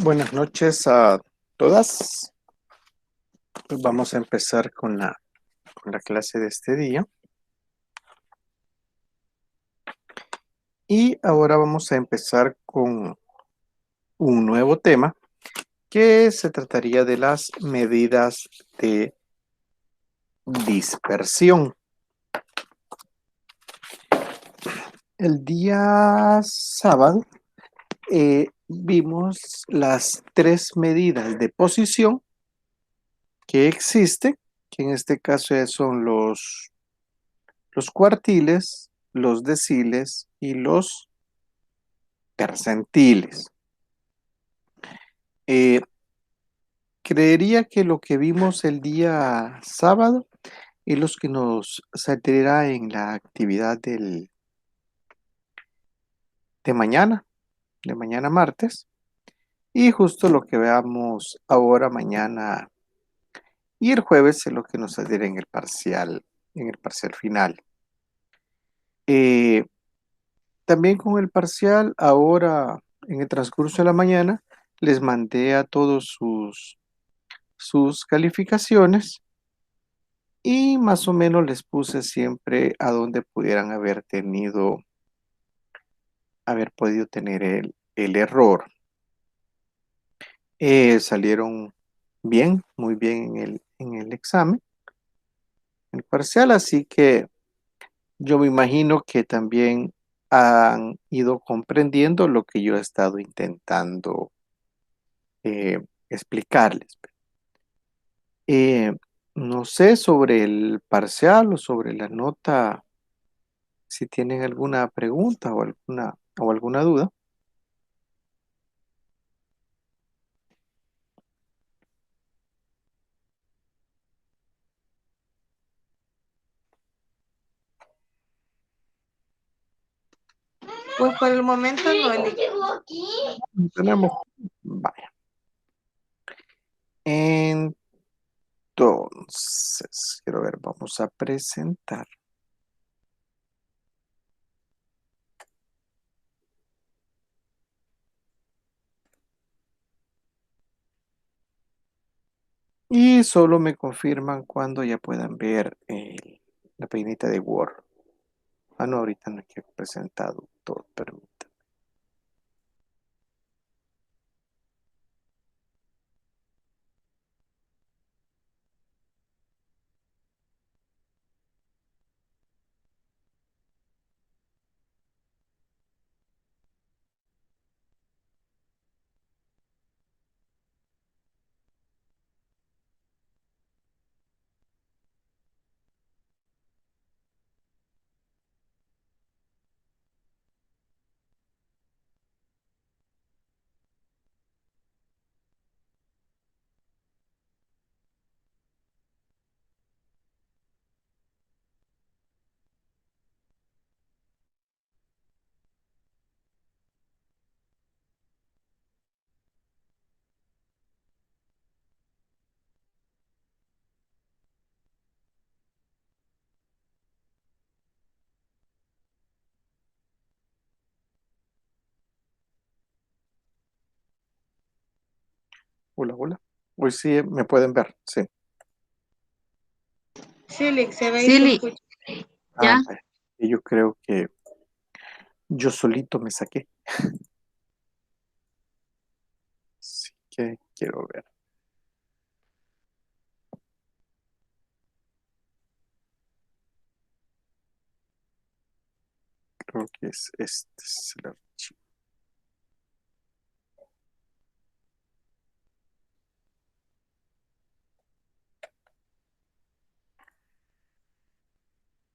Buenas noches a todas. Pues vamos a empezar con la clase de este día. Y ahora vamos a empezar con un nuevo tema que se trataría de las medidas de dispersión. El día sábado vimos las tres medidas de posición que existen, que en este caso son los cuartiles, los deciles y los percentiles. Eh, Creería que lo que vimos el día sábado es lo que nos saldrá en la actividad de mañana martes, y justo lo que veamos ahora, mañana y el jueves es lo que nos saldrá en el parcial final. Eh, También con el parcial, ahora en el transcurso de la mañana, les mandé a todos sus calificaciones y más o menos les puse siempre a donde pudieran haber podido tener el error. Salieron bien, muy bien en el examen, en el parcial, así que yo me imagino que también han ido comprendiendo lo que yo he estado intentando explicarles. Eh, no sé sobre el parcial o sobre la nota, si tienen alguna pregunta o alguna duda. Pues por el momento no, Eli. Tenemos, vaya. Entonces, quiero ver, vamos a presentar. Y solo me confirman cuando ya puedan ver la paginita de Word. Ah, no, ahorita no he presentado todo, permítanme. Hola, hola. Hoy sí me pueden ver, sí. Sí, Lick, se ve y se Silly, escucha. Ah, ya. vaya. Y yo creo que yo solito me saqué. Así que quiero ver. Creo que es este es el archivo.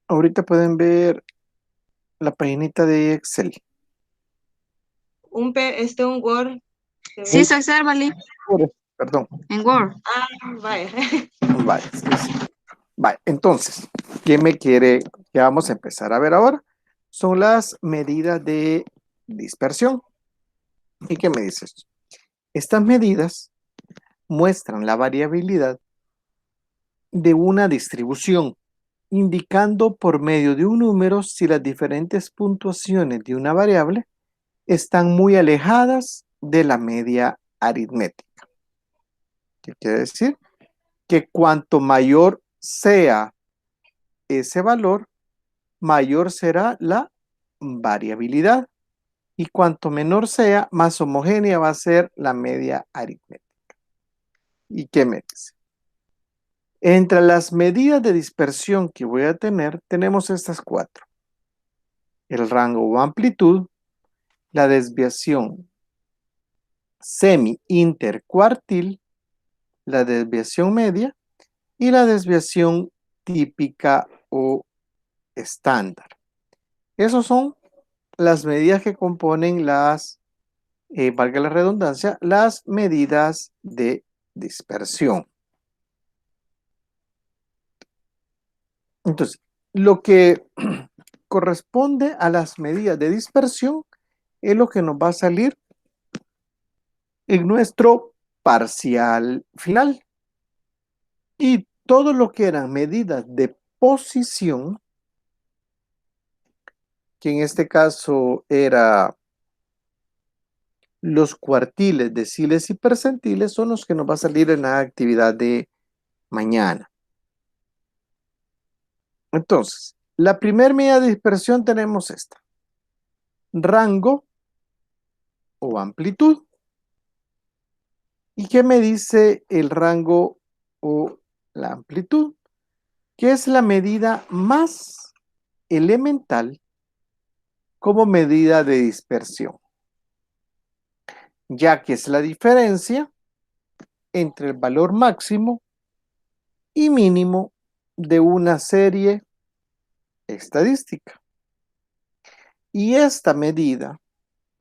Ahorita pueden ver la paginita de Excel. Un Word. Sí, se observa, Lee, Perdón. en Word. Ah, vaya. Vale, sí, sí. Vale, entonces, ¿qué vamos a empezar a ver ahora? Son las medidas de dispersión. ¿Y qué me dices? Estas medidas muestran la variabilidad de una distribución, indicando por medio de un número si las diferentes puntuaciones de una variable están muy alejadas de la media aritmética. ¿Qué quiere decir? Que cuanto mayor sea ese valor, mayor será la variabilidad. Y cuanto menor sea, más homogénea va a ser la media aritmética. ¿Y qué me dice? Entre las medidas de dispersión que voy a tener, tenemos estas cuatro. El rango o amplitud, la desviación semi-intercuartil, la desviación media y la desviación típica o estándar. Esas son las medidas que componen las, valga la redundancia, las medidas de dispersión. Entonces, lo que corresponde a las medidas de dispersión es lo que nos va a salir en nuestro parcial final. Y todo lo que eran medidas de posición, que en este caso era los cuartiles, deciles y percentiles, son los que nos va a salir en la actividad de mañana. Entonces, la primera medida de dispersión tenemos esta. Rango o amplitud. ¿Y qué me dice el rango o la amplitud? Que es la medida más elemental como medida de dispersión, ya que es la diferencia entre el valor máximo y mínimo de una serie estadística. Y esta medida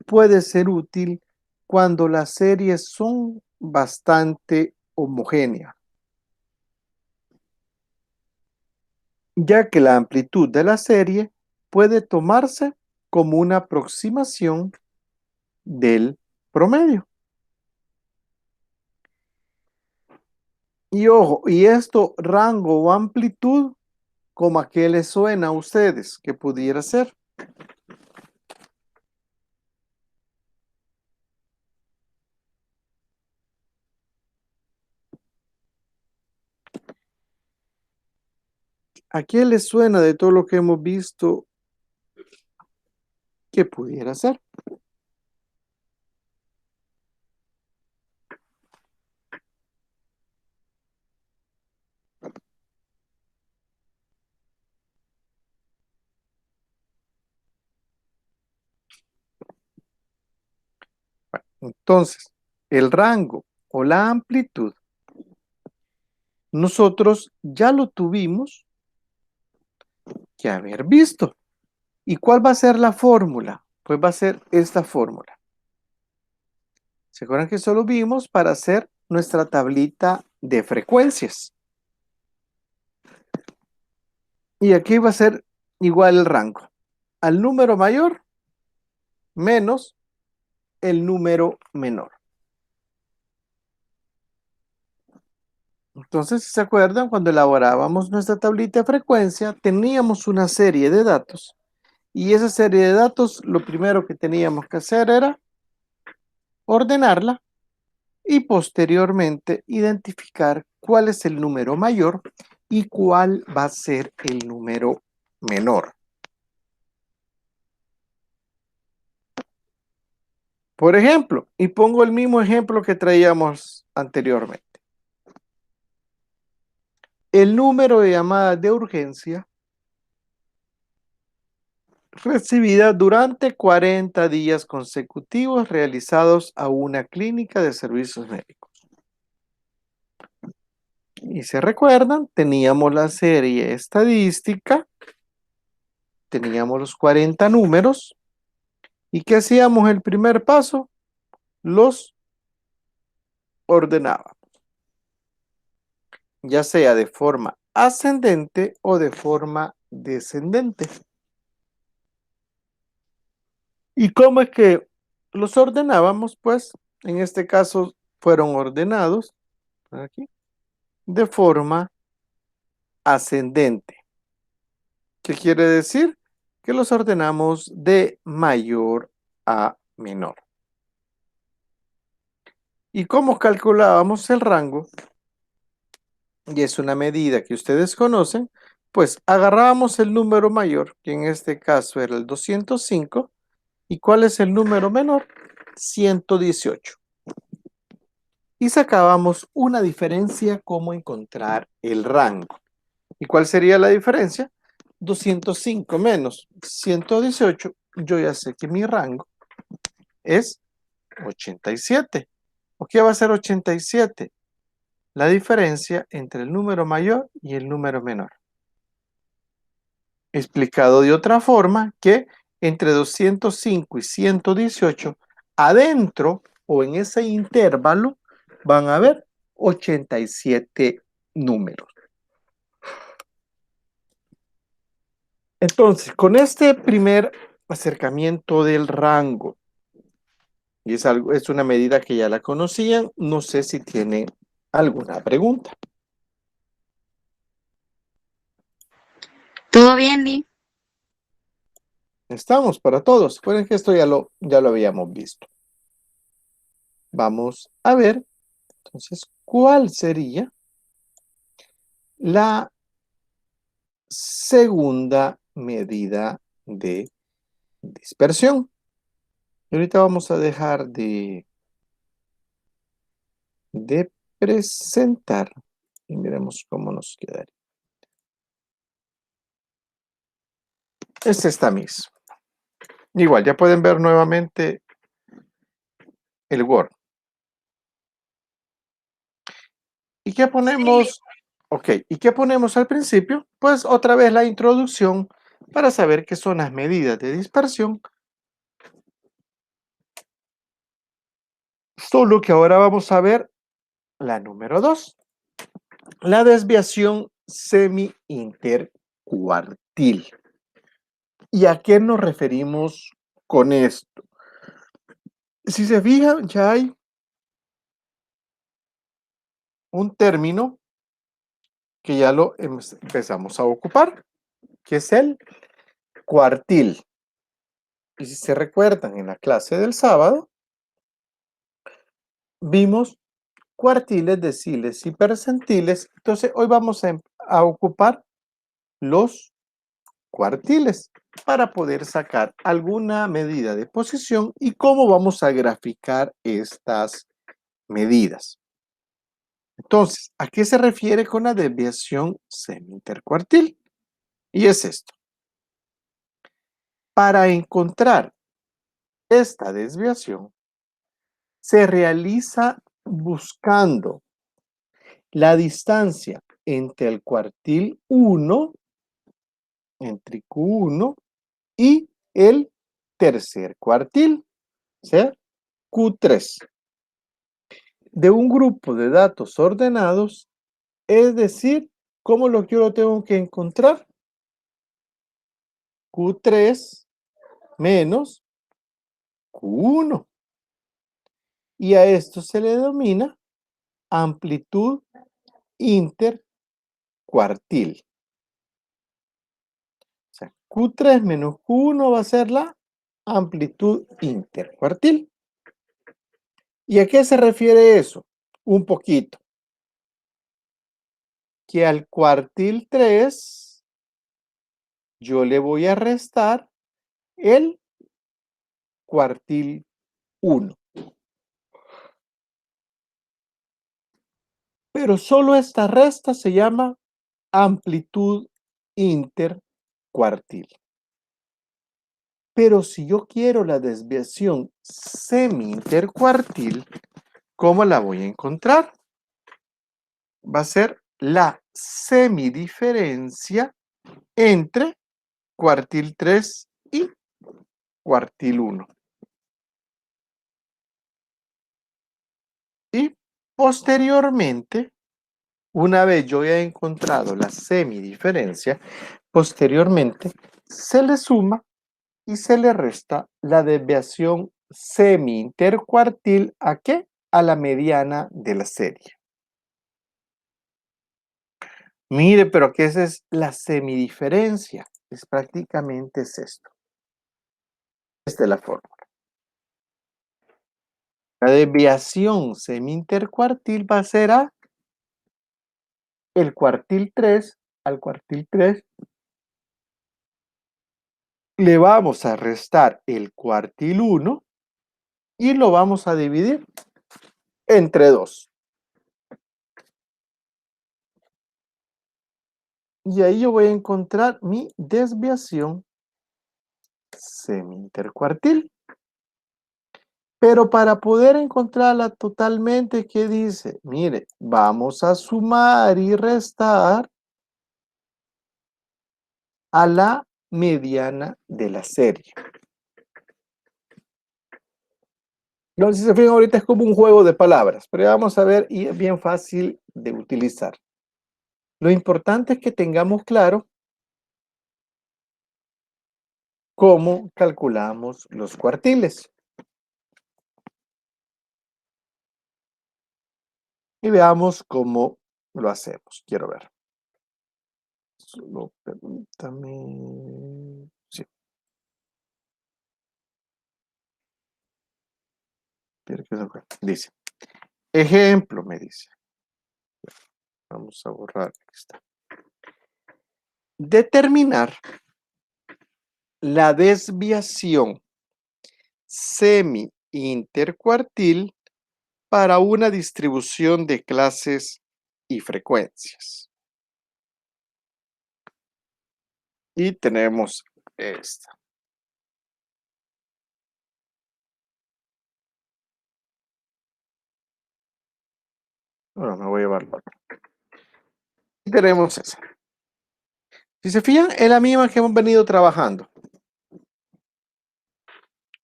puede ser útil cuando las series son bastante homogéneas, ya que la amplitud de la serie puede tomarse como una aproximación del promedio. Y ojo, y esto rango o amplitud, ¿como a qué les suena a ustedes que pudiera ser? ¿A qué les suena de todo lo que hemos visto que pudiera ser? Entonces, el rango o la amplitud, nosotros ya lo tuvimos que haber visto. ¿Y cuál va a ser la fórmula? Pues va a ser esta fórmula. ¿Se acuerdan que solo vimos para hacer nuestra tablita de frecuencias? Y aquí va a ser igual el rango. Al número mayor menos el número menor. Entonces, si se acuerdan, cuando elaborábamos nuestra tablita de frecuencia, teníamos una serie de datos. Y esa serie de datos, lo primero que teníamos que hacer era ordenarla y posteriormente identificar cuál es el número mayor y cuál va a ser el número menor. Por ejemplo, y pongo el mismo ejemplo que traíamos anteriormente. El número de llamadas de urgencia recibida durante 40 días consecutivos realizados a una clínica de servicios médicos. Y se recuerdan, teníamos la serie estadística, teníamos los 40 números, ¿y qué hacíamos el primer paso? Los ordenábamos, ya sea de forma ascendente o de forma descendente. ¿Y cómo es que los ordenábamos? Pues en este caso fueron ordenados aquí, de forma ascendente. ¿Qué quiere decir? Que los ordenamos de mayor a menor. ¿Y cómo calculábamos el rango? Y es una medida que ustedes conocen, pues agarrábamos el número mayor, que en este caso era el 205, ¿y cuál es el número menor? 118. Y sacábamos una diferencia, cómo encontrar el rango. ¿Y cuál sería la diferencia? 205 menos 118, yo ya sé que mi rango es 87. ¿O qué va a ser 87? La diferencia entre el número mayor y el número menor. Explicado de otra forma, que entre 205 y 118, adentro o en ese intervalo, van a haber 87 números. Entonces, con este primer acercamiento del rango, y es una medida que ya la conocían, no sé si tienen alguna pregunta. ¿Todo bien, Lee? Estamos para todos. Recuerden que esto ya lo habíamos visto. Vamos a ver, entonces, ¿cuál sería la segunda medida de dispersión? Y ahorita vamos a dejar de presentar y miremos cómo nos quedaría. Es esta misma. Igual, ya pueden ver nuevamente el Word. ¿Y qué ponemos? Ok, ¿y qué ponemos al principio? Pues otra vez la introducción para saber qué son las medidas de dispersión. Solo que ahora vamos a ver la número 2. La desviación semi-intercuartil. ¿Y a qué nos referimos con esto? Si se fijan, ya hay un término que ya lo empezamos a ocupar, que es el cuartil. Y si se recuerdan, en la clase del sábado, vimos cuartiles, deciles y percentiles. Entonces, hoy vamos a ocupar los cuartiles para poder sacar alguna medida de posición y cómo vamos a graficar estas medidas. Entonces, ¿a qué se refiere con la desviación semi-intercuartil? Y es esto. Para encontrar esta desviación, se realiza buscando la distancia entre el cuartil 1, entre Q1 y el tercer cuartil, o sea, Q3, de un grupo de datos ordenados, es decir, ¿cómo yo lo tengo que encontrar? Q3 menos Q1. Y a esto se le denomina amplitud intercuartil. O sea, Q3 menos Q1 va a ser la amplitud intercuartil. ¿Y a qué se refiere eso? Un poquito. Que al cuartil 3 yo le voy a restar el cuartil 1. Pero solo esta resta se llama amplitud intercuartil. Pero si yo quiero la desviación semi-intercuartil, ¿cómo la voy a encontrar? Va a ser la semidiferencia entre cuartil 3 y cuartil 1. Y posteriormente, una vez yo he encontrado la semidiferencia, posteriormente se le suma y se le resta la desviación semi-intercuartil, ¿a qué? A la mediana de la serie. Mire, pero ¿qué es la semidiferencia? Es prácticamente esto. Esta es la forma. La desviación semi-intercuartil va a ser a el cuartil 3, al cuartil 3 le vamos a restar el cuartil 1 y lo vamos a dividir entre 2. Y ahí yo voy a encontrar mi desviación semi-intercuartil. Pero para poder encontrarla totalmente, ¿qué dice? Mire, vamos a sumar y restar a la mediana de la serie. No, si se fijan, ahorita es como un juego de palabras, pero ya vamos a ver y es bien fácil de utilizar. Lo importante es que tengamos claro cómo calculamos los cuartiles. Y veamos cómo lo hacemos. Quiero ver. Solo permítame. Sí. Dice. Ejemplo, me dice. Vamos a borrar. Aquí está. Determinar la desviación semi-intercuartil para una distribución de clases y frecuencias. Y tenemos esta. Bueno, me voy a llevar la otra. Y tenemos esa. Si se fijan, es la misma que hemos venido trabajando.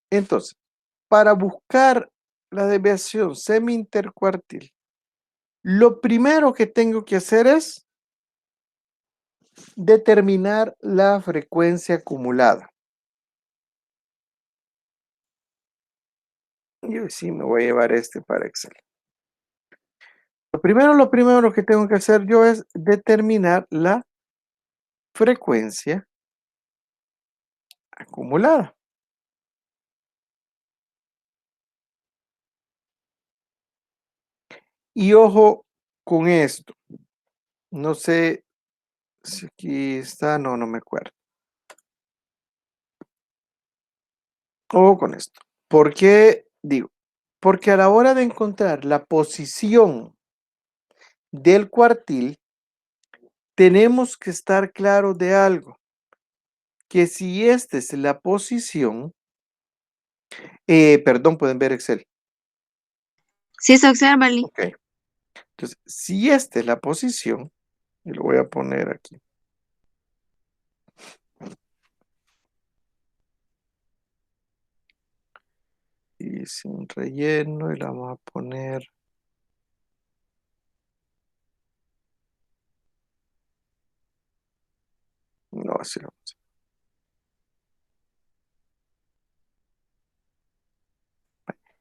Entonces, para buscar la desviación semi-intercuartil, lo primero que tengo que hacer es determinar la frecuencia acumulada. Yo sí me voy a llevar este para Excel. Lo primero que tengo que hacer yo es determinar la frecuencia acumulada. Y ojo con esto. No sé si aquí está, no me acuerdo. Ojo con esto. ¿Por qué digo? Porque a la hora de encontrar la posición del cuartil, tenemos que estar claros de algo. Que si esta es la posición, perdón, pueden ver Excel. Sí, se observa, Lee. Ok. Entonces, si esta es la posición, y lo voy a poner aquí. Y sin relleno, y la vamos a poner. No, así no.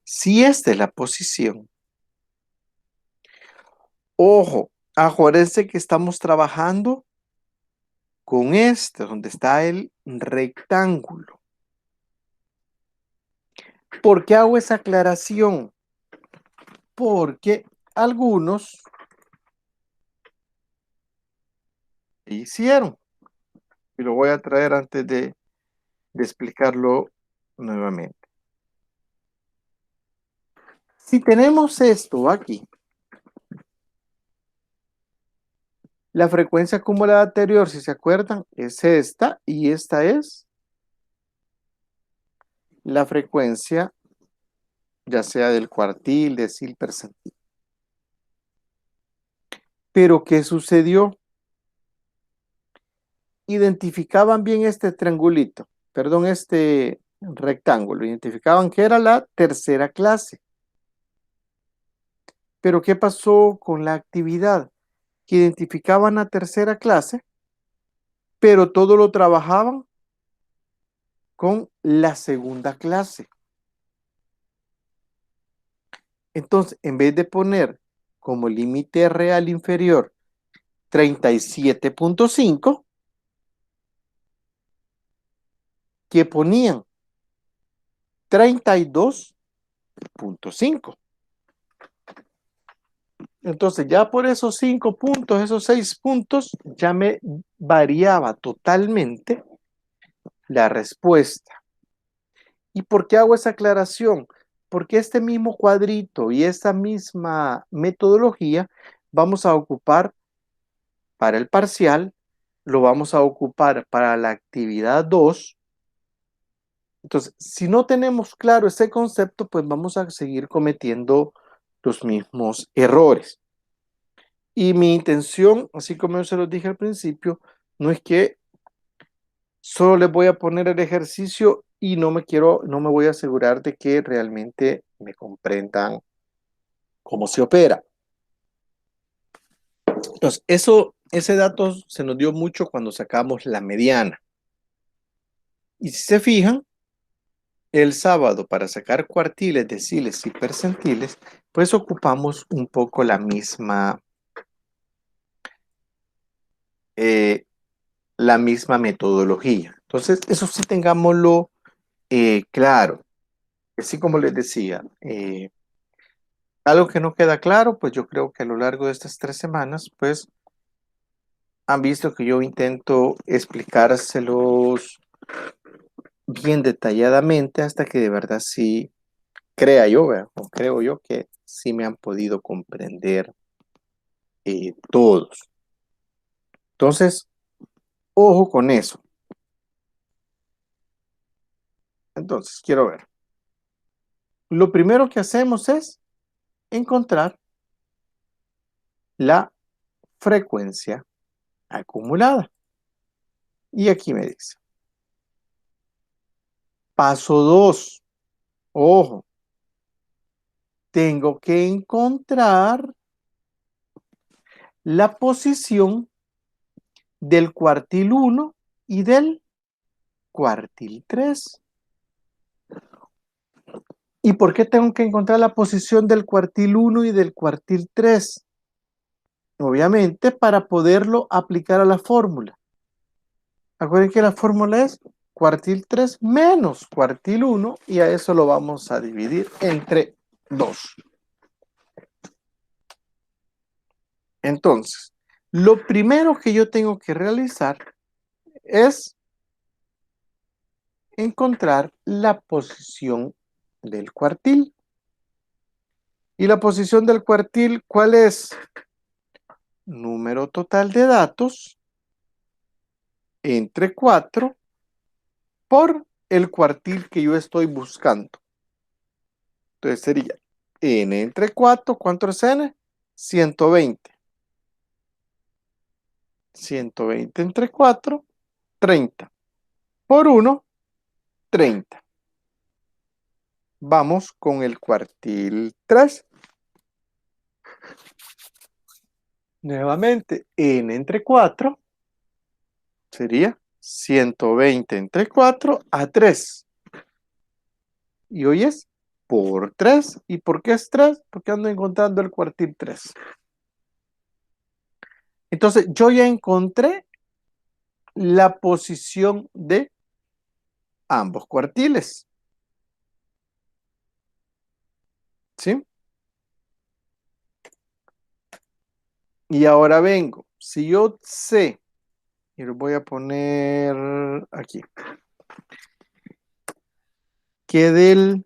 Si esta es la posición, ojo, acuérdense que estamos trabajando con este, donde está el rectángulo. ¿Por qué hago esa aclaración? Porque algunos hicieron. Y lo voy a traer antes de explicarlo nuevamente. Si tenemos esto aquí, la frecuencia acumulada anterior, si se acuerdan, es esta y esta es la frecuencia, ya sea del cuartil, decil, percentil. Pero ¿qué sucedió? Identificaban bien este triangulito, perdón, este rectángulo, identificaban que era la tercera clase. Pero ¿qué pasó con la actividad? Que identificaban la tercera clase, pero todo lo trabajaban con la segunda clase. Entonces, en vez de poner como límite real inferior 37.5, que ponían 32 0.5. Entonces, ya por esos 5 puntos, esos 6 puntos, ya me variaba totalmente la respuesta. ¿Y por qué hago esa aclaración? Porque este mismo cuadrito y esta misma metodología vamos a ocupar para el parcial, lo vamos a ocupar para la actividad 2. Entonces, si no tenemos claro ese concepto, pues vamos a seguir cometiendo los mismos errores. Y mi intención, así como yo se los dije al principio, no es que solo les voy a poner el ejercicio y no me voy a asegurar de que realmente me comprendan cómo se opera. Entonces, ese dato se nos dio mucho cuando sacamos la mediana. Y si se fijan, el sábado para sacar cuartiles, deciles y percentiles, pues ocupamos un poco la misma metodología. Entonces, eso sí tengámoslo claro. Así como les decía, algo que no queda claro, pues yo creo que a lo largo de estas 3 semanas, pues han visto que yo intento explicárselos bien detalladamente hasta que de verdad sí crea yo, ¿verdad? O creo yo que sí me han podido comprender todos. Entonces, ojo con eso. Entonces, quiero ver. Lo primero que hacemos es encontrar la frecuencia acumulada. Y aquí me dice. Paso 2. Ojo. Tengo que encontrar la posición del cuartil 1 y del cuartil 3. ¿Y por qué tengo que encontrar la posición del cuartil 1 y del cuartil 3? Obviamente para poderlo aplicar a la fórmula. Acuérdense que la fórmula es cuartil 3 menos cuartil 1 y a eso lo vamos a dividir entre 2. Entonces, lo primero que yo tengo que realizar es encontrar la posición del cuartil. ¿Y la posición del cuartil cuál es? Número total de datos entre 4 por el cuartil que yo estoy buscando. Entonces sería n entre 4, ¿cuánto es n? 120. 120 entre 4, 30. Por 1, 30. Vamos con el cuartil 3. Nuevamente, n entre 4 sería 120 entre 4 a 3. Y hoy es por 3. ¿Y por qué es 3? Porque ando encontrando el cuartil 3. Entonces, yo ya encontré la posición de ambos cuartiles. ¿Sí? Y ahora vengo. Si yo sé, y lo voy a poner aquí, que del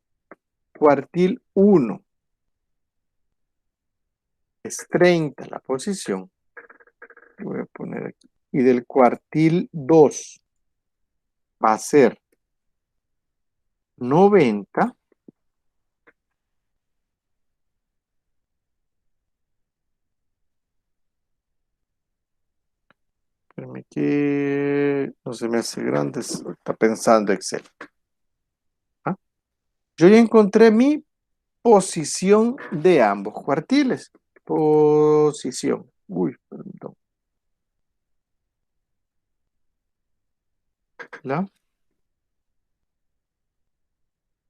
cuartil 1 es 30 la posición, voy a poner aquí, y del cuartil 2 va a ser 90, espérame que no se me hace grande, está pensando Excel. ¿Ah? Yo ya encontré mi posición de ambos cuartiles. Posición. Uy, perdón. La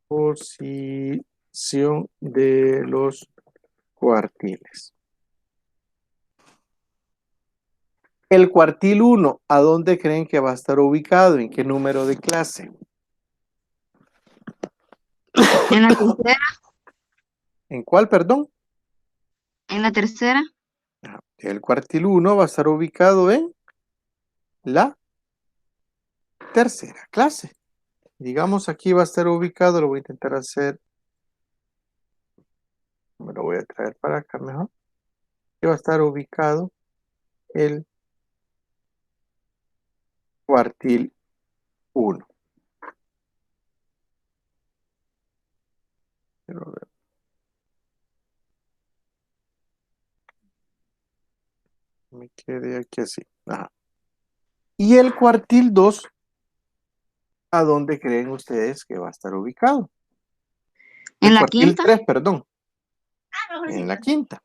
posición de los cuartiles. El cuartil 1, ¿a dónde creen que va a estar ubicado? ¿En qué número de clase? En la tercera. ¿En cuál, perdón? En la tercera. El cuartil 1 va a estar ubicado en la tercera clase. Digamos, aquí va a estar ubicado, lo voy a intentar hacer, me lo voy a traer para acá mejor. Aquí va a estar ubicado el cuartil 1. Me quedé aquí así. Ajá. Y el cuartil 2, ¿a dónde creen ustedes que va a estar ubicado? En El la cuartil quinta. 3, perdón. En la quinta.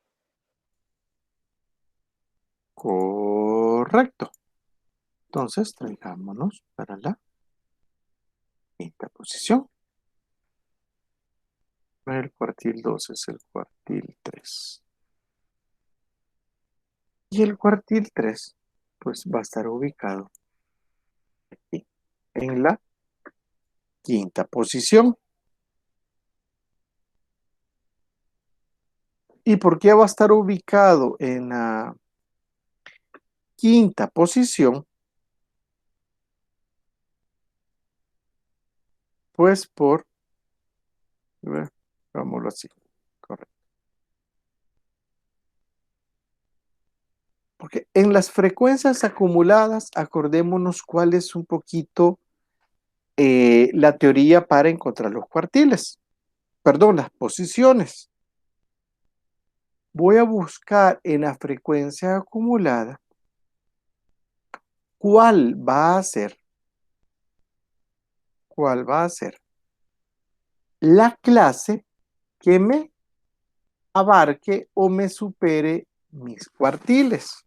Correcto. Entonces, traigámonos para la quinta posición. El cuartil 2 es el cuartil 3. Y el cuartil 3, pues va a estar ubicado aquí, en la quinta posición. ¿Y por qué va a estar ubicado en la quinta posición? Pues hagámoslo así, correcto. Porque en las frecuencias acumuladas, acordémonos cuál es un poquito la teoría para encontrar los cuartiles. Perdón, las posiciones. Voy a buscar en la frecuencia acumulada cuál va a ser la clase que me abarque o me supere mis cuartiles.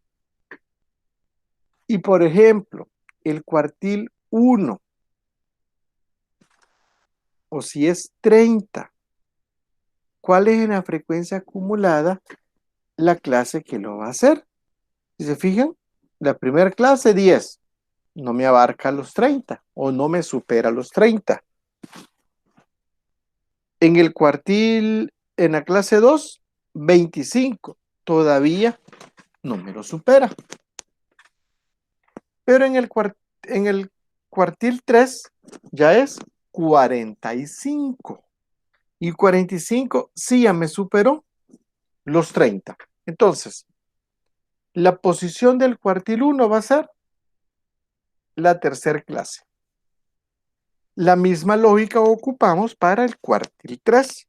Y por ejemplo, el cuartil 1, o si es 30, ¿cuál es en la frecuencia acumulada la clase que lo va a hacer? Si se fijan, la primera clase 10, no me abarca los 30 o no me supera los 30. En el cuartil, en la clase 2, 25, todavía no me lo supera. Pero en el cuartil 3 ya es 45. Y 45 sí ya me superó los 30. Entonces, la posición del cuartil 1 va a ser la tercera clase. La misma lógica ocupamos para el cuartil 3.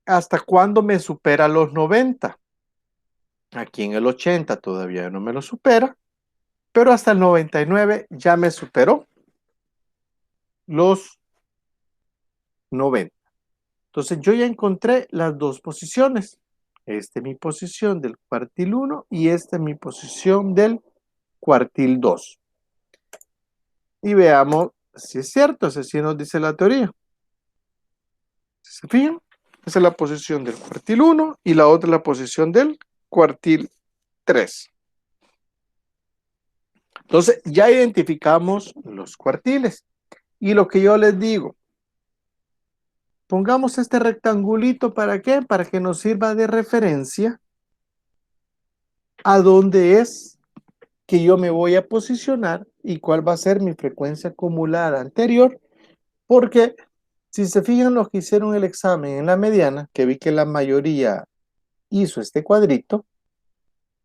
¿Hasta cuándo me supera los 90? Aquí en el 80 todavía no me lo supera, pero hasta el 99 ya me superó los 90. Entonces yo ya encontré las dos posiciones. Esta es mi posición del cuartil 1 y esta es mi posición del cuartil 2. Y veamos si es cierto, así nos dice la teoría. ¿Se fijan? Esa es la posición del cuartil 1 y la otra es la posición del cuartil 3. Entonces ya identificamos los cuartiles. Y lo que yo les digo, pongamos este rectangulito, ¿para qué? Para que nos sirva de referencia a dónde es que yo me voy a posicionar y cuál va a ser mi frecuencia acumulada anterior, porque si se fijan los que hicieron el examen en la mediana, que vi que la mayoría hizo este cuadrito,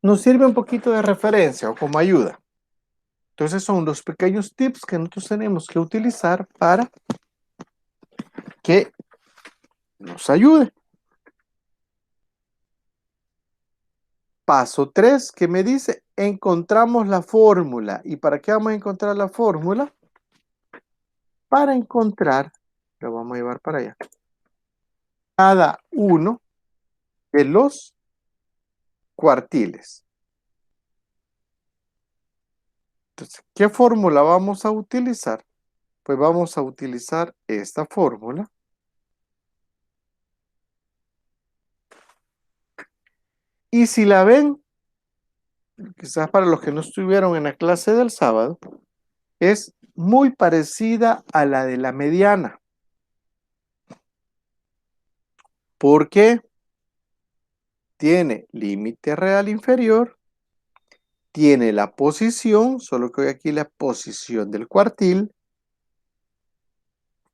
nos sirve un poquito de referencia o como ayuda. Entonces son los pequeños tips que nosotros tenemos que utilizar para que nos ayude. Paso 3, que me dice, encontramos la fórmula. ¿Y para qué vamos a encontrar la fórmula? Para encontrar, lo vamos a llevar para allá, cada uno de los cuartiles. Entonces, ¿qué fórmula vamos a utilizar? Pues vamos a utilizar esta fórmula. Y si la ven, quizás para los que no estuvieron en la clase del sábado, es muy parecida a la de la mediana. Porque tiene límite real inferior, tiene la posición, solo que hoy aquí la posición del cuartil,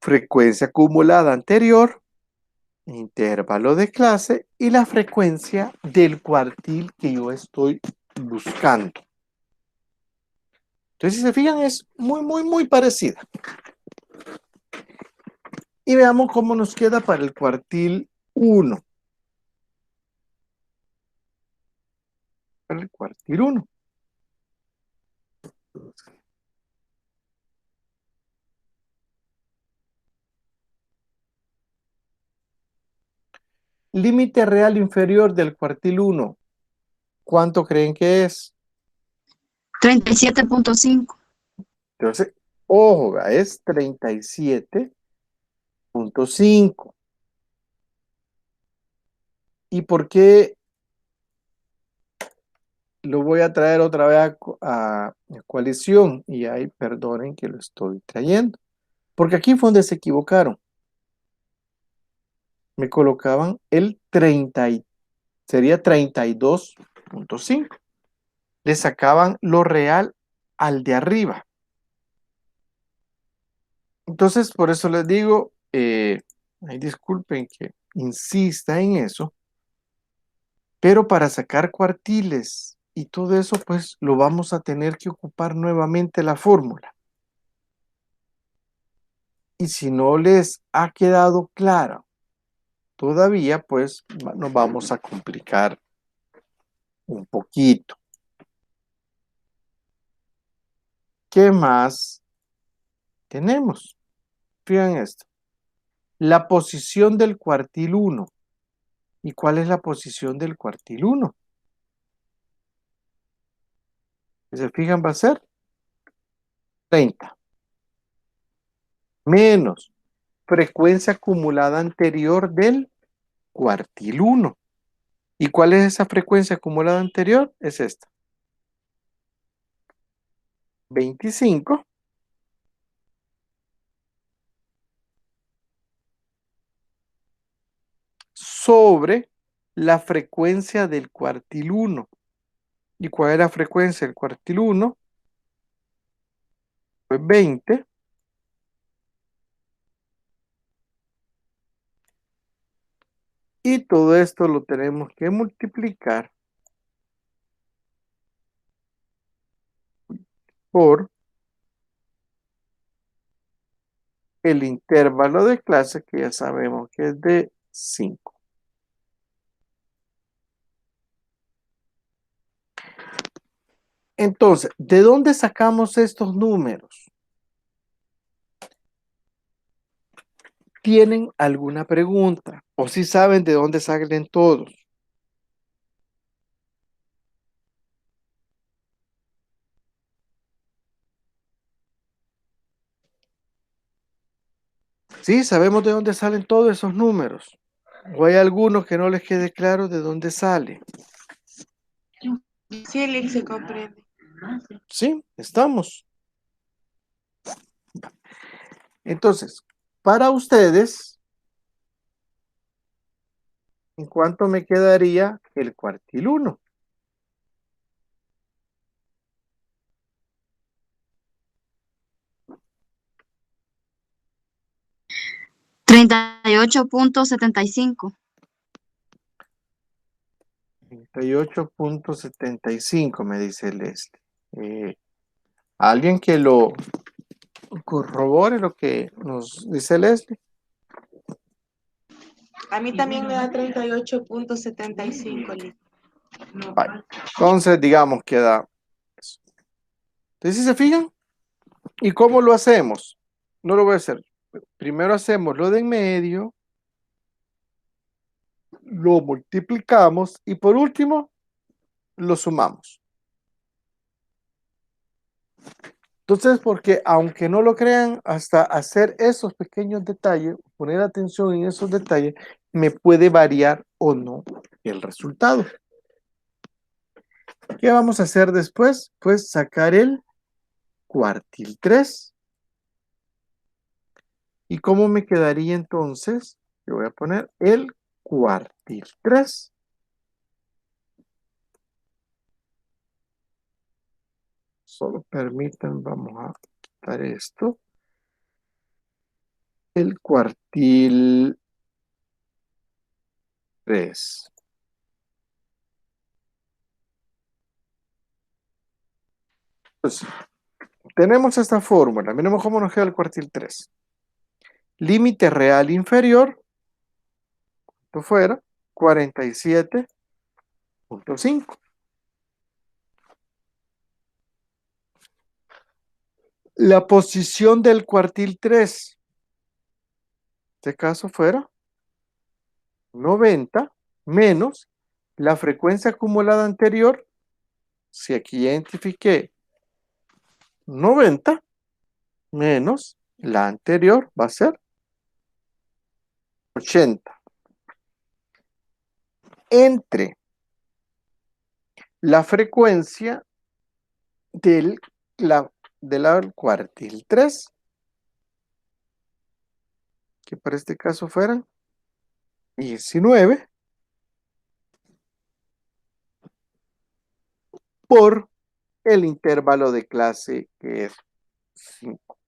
frecuencia acumulada anterior, intervalo de clase y la frecuencia del cuartil que yo estoy buscando. Entonces, si se fijan, es muy parecida. Y veamos cómo nos queda para el cuartil 1. Para el cuartil 1. Límite real inferior del cuartil 1. ¿Cuánto creen que es? 37.5. Entonces, ojo, es 37.5. ¿Y por qué lo voy a traer otra vez a coalición? Y ahí perdonen que lo estoy trayendo. Porque aquí fue donde se equivocaron. Me colocaban el 30, sería 32.5. Le sacaban lo real al de arriba. Entonces, por eso les digo, ay, disculpen que insista en eso, pero para sacar cuartiles y todo eso, pues lo vamos a tener que ocupar nuevamente la fórmula. Y si no les ha quedado clara todavía, pues nos vamos a complicar un poquito. ¿Qué más tenemos? Fíjense esto. La posición del cuartil 1. ¿Y cuál es la posición del cuartil 1? Si se fijan, va a ser 30 menos frecuencia acumulada anterior del cuartil 1. ¿Y cuál es esa frecuencia acumulada anterior? Es esta. 25 sobre la frecuencia del cuartil 1. ¿Y cuál es la frecuencia del cuartil 1? Pues 20 y todo esto lo tenemos que multiplicar por el intervalo de clase, que ya sabemos que es de 5. Entonces, ¿de dónde sacamos estos números? ¿Tienen alguna pregunta? ¿O si saben de dónde salen todos? Sí, sabemos de dónde salen todos esos números. ¿O hay algunos que no les quede claro de dónde sale? Sí, Lick, se comprende. Sí, estamos. Entonces, para ustedes, ¿en cuánto me quedaría el cuartil 1? 38.75. 38.75 me dice Leslie. ¿Alguien que lo corrobore lo que nos dice Leslie? A mí también me da 38.75, Lick. Vale. Entonces, digamos que da eso. Entonces, si se fijan, ¿y cómo lo hacemos? No lo voy a hacer. Primero hacemos lo de en medio, lo multiplicamos y por último lo sumamos. Entonces, porque aunque no lo crean, hasta hacer esos pequeños detalles, poner atención en esos detalles, me puede variar o no el resultado. ¿Qué vamos a hacer después? Pues sacar el cuartil 3. ¿Y cómo me quedaría entonces? Yo voy a poner el cuartil 3. Solo permitan, vamos a quitar esto. El cuartil 3. Entonces, tenemos esta fórmula. Miremos cómo nos queda el cuartil 3. Límite real inferior, esto fuera 47.5. La posición del cuartil 3, en este caso fuera 90 menos la frecuencia acumulada anterior. Si aquí identifiqué 90 menos la anterior va a ser 80. Entre la frecuencia del cuartil 3, que para este caso fueran 19, por el intervalo de clase, que es 5.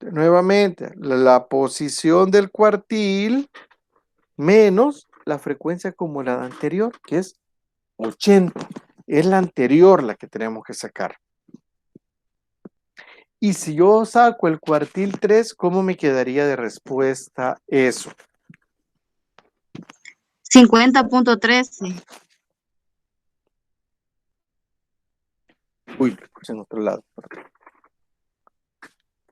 Nuevamente, la posición del cuartil menos la frecuencia acumulada anterior, que es 80. Es la anterior la que tenemos que sacar. Y si yo saco el cuartil 3, ¿cómo me quedaría de respuesta eso? 50.13. Uy, lo puse en otro lado.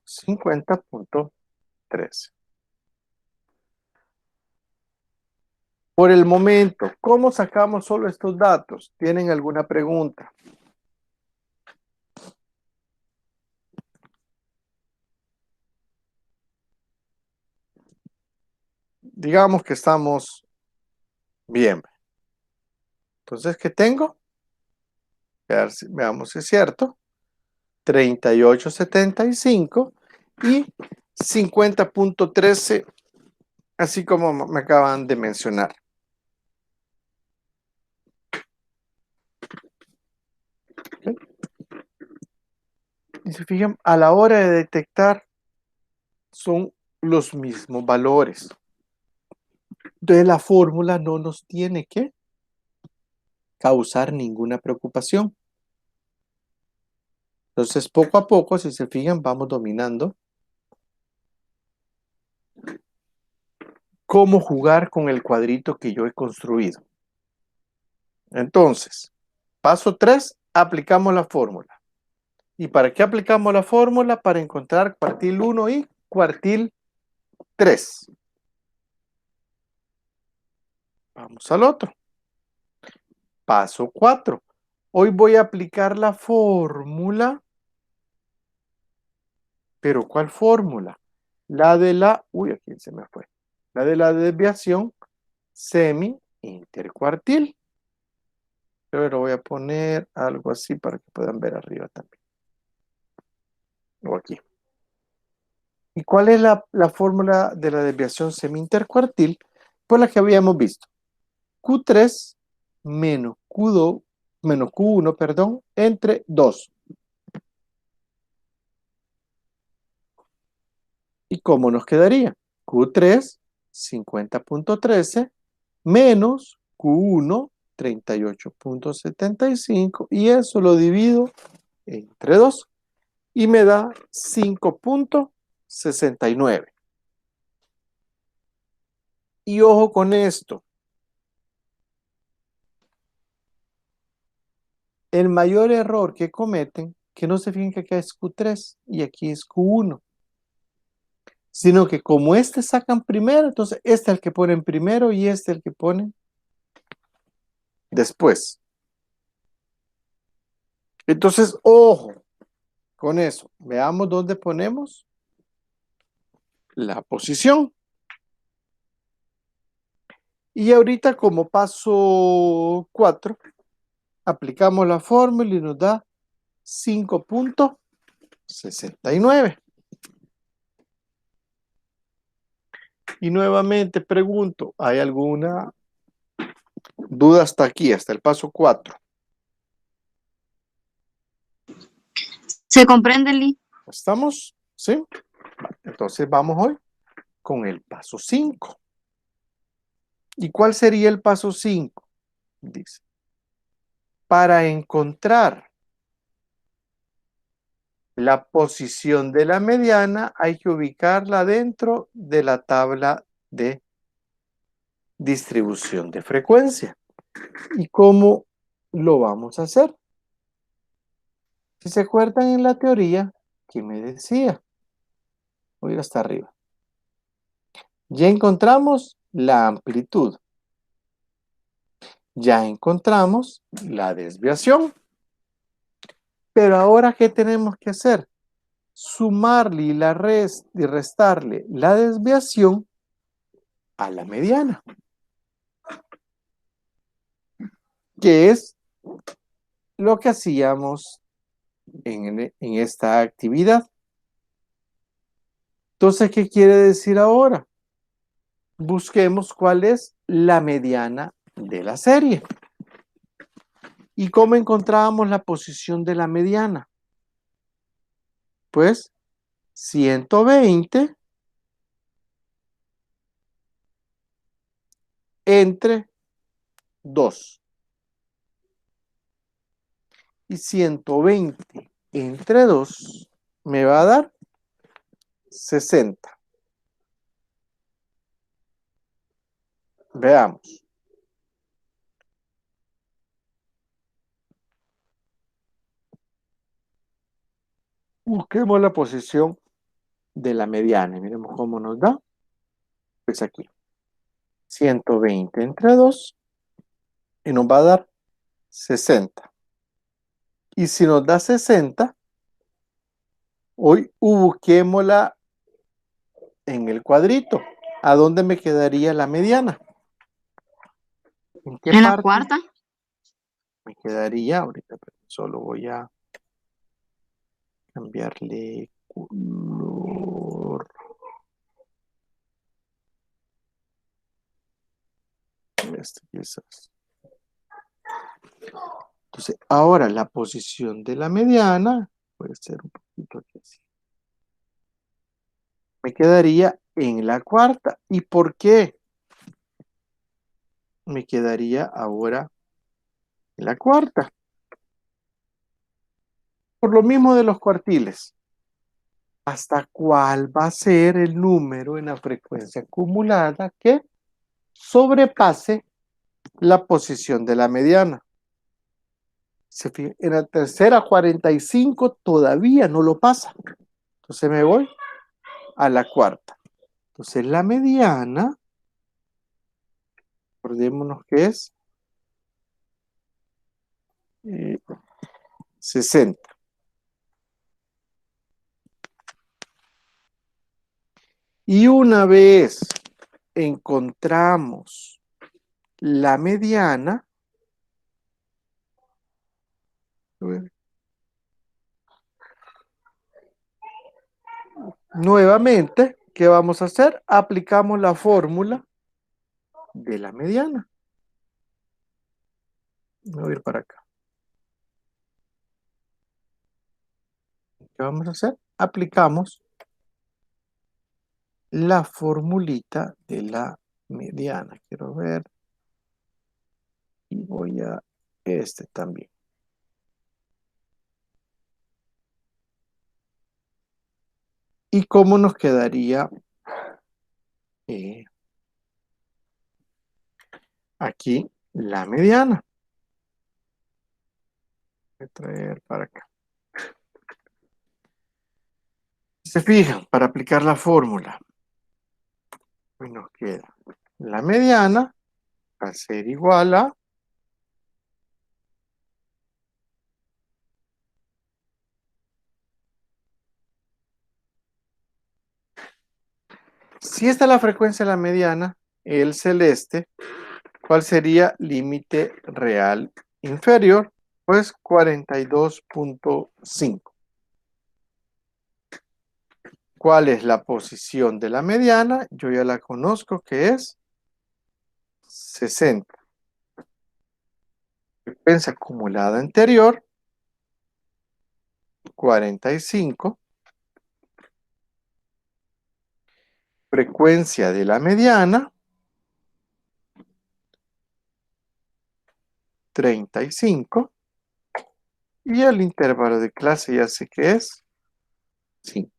50.13. Por el momento, ¿cómo sacamos solo estos datos? ¿Tienen alguna pregunta? Digamos que estamos bien. Entonces, ¿qué tengo? Veamos si es cierto. 38.75 y 50.13, así como me acaban de mencionar. ¿Okay? Y se fijan, a la hora de detectar son los mismos valores. Entonces la fórmula no nos tiene que causar ninguna preocupación. Entonces, poco a poco, si se fijan, vamos dominando cómo jugar con el cuadrito que yo he construido. Entonces, paso 3, aplicamos la fórmula. ¿Y para qué aplicamos la fórmula? Para encontrar cuartil 1 y cuartil 3. Vamos al otro. Paso 4. Hoy voy a aplicar la fórmula. ¿Pero cuál fórmula? La de la... Uy, aquí se me fue. La de la desviación semi-intercuartil. Pero voy a poner algo así para que puedan ver arriba también. O aquí. ¿Y cuál es la fórmula de la desviación semi-intercuartil? Pues la que habíamos visto. Q3 menos Q2, menos Q1, perdón, entre 2. ¿Y cómo nos quedaría? Q3, 50.13, menos Q1, 38.75, y eso lo divido entre 2 y me da 5.69. Y ojo con esto. El mayor error que cometen, que no se fijen que acá es Q3 y aquí es Q1, sino que como este sacan primero, entonces este es el que ponen primero y este es el que ponen después. Entonces, ojo con eso. Veamos dónde ponemos la posición. Y ahorita como paso 4, aplicamos la fórmula y nos da 5.69. Y nuevamente pregunto, ¿hay alguna duda hasta aquí, hasta el paso 4? ¿Se comprende, Lee? ¿Estamos? ¿Sí? Entonces vamos hoy con el paso 5. ¿Y cuál sería el paso 5? Dice, para encontrar la posición de la mediana hay que ubicarla dentro de la tabla de distribución de frecuencia. ¿Y cómo lo vamos a hacer? Si se acuerdan en la teoría, ¿qué me decía? Voy a ir hasta arriba. Ya encontramos la amplitud. Ya encontramos la desviación. Pero ahora, ¿qué tenemos que hacer? Sumarle y restarle la desviación a la mediana, que es lo que hacíamos en esta actividad. Entonces, ¿qué quiere decir ahora? Busquemos cuál es la mediana de la serie. ¿Y cómo encontrábamos la posición de la mediana? Pues 120 entre 2. Y 120 entre 2 me va a dar 60. Veamos. Busquemos la posición de la mediana. Miremos cómo nos da. Pues aquí. 120 entre 2 y nos va a dar 60. Y si nos da 60, hoy busquémosla en el cuadrito. ¿A dónde me quedaría la mediana? ¿En qué En la parte cuarta. me quedaría? Ahorita solo voy a cambiarle color. Este quizás. Entonces, ahora la posición de la mediana puede ser un poquito aquí así. Me quedaría en la cuarta. ¿Y por qué me quedaría ahora en la cuarta? Por lo mismo de los cuartiles. ¿Hasta cuál va a ser el número en la frecuencia acumulada que sobrepase la posición de la mediana? En la tercera 45 todavía no lo pasa. Entonces me voy a la cuarta. Entonces la mediana, acordémonos que es 60. Y una vez encontramos la mediana, nuevamente, ¿qué vamos a hacer? Aplicamos la fórmula de la mediana. Voy a ir para acá. ¿Qué vamos a hacer? Aplicamos la formulita de la mediana. Quiero ver. Y voy a este también. ¿Y cómo nos quedaría aquí la mediana? Voy a traer para acá. Se fijan, para aplicar la fórmula, pues nos queda la mediana va a ser igual a si esta es la frecuencia de la mediana, el celeste, ¿cuál sería límite real inferior? Pues 42.5. ¿Cuál es la posición de la mediana? Yo ya la conozco, que es 60. Frecuencia acumulada anterior, 45. Frecuencia de la mediana, 35. Y el intervalo de clase ya sé que es 5.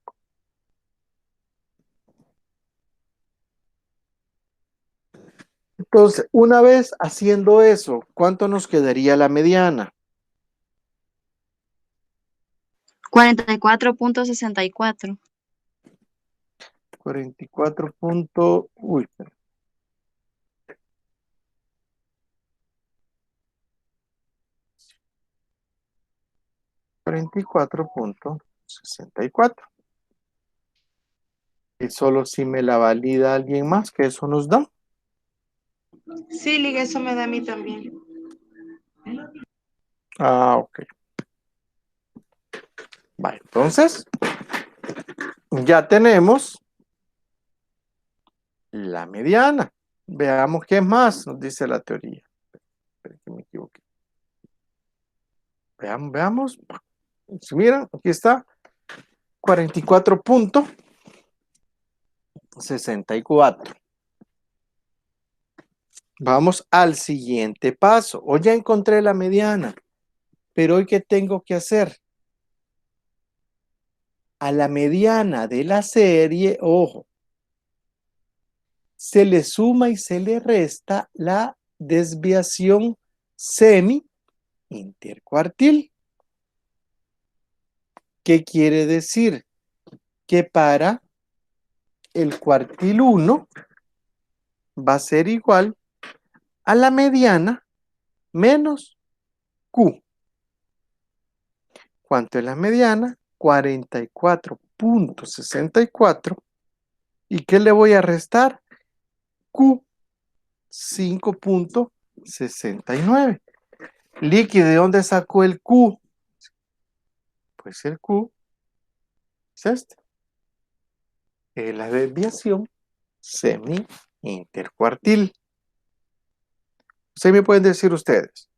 Entonces, una vez haciendo eso, ¿cuánto nos quedaría la mediana? 44.64. 44 punto, uy, 44.64. Y solo si me la valida alguien más, que eso nos da. Sí, Liga, eso me da a mí también. Ah, ok. Vale, entonces, ya tenemos la mediana. Veamos qué más nos dice la teoría. Espera que me equivoqué. Veamos, veamos. Si miran, aquí está. 44.64. Vamos al siguiente paso. Hoy ya encontré la mediana, pero hoy ¿qué tengo que hacer? A la mediana de la serie, ojo, se le suma y se le resta la desviación semi-intercuartil. ¿Qué quiere decir? Que para el cuartil 1 va a ser igual a la mediana menos Q. ¿Cuánto es la mediana? 44.64. ¿Y qué le voy a restar? Q, 5.69. Líquido, ¿de dónde sacó el Q? Pues el Q es este. Es la desviación semi-intercuartil. Ustedes me pueden decir ustedes.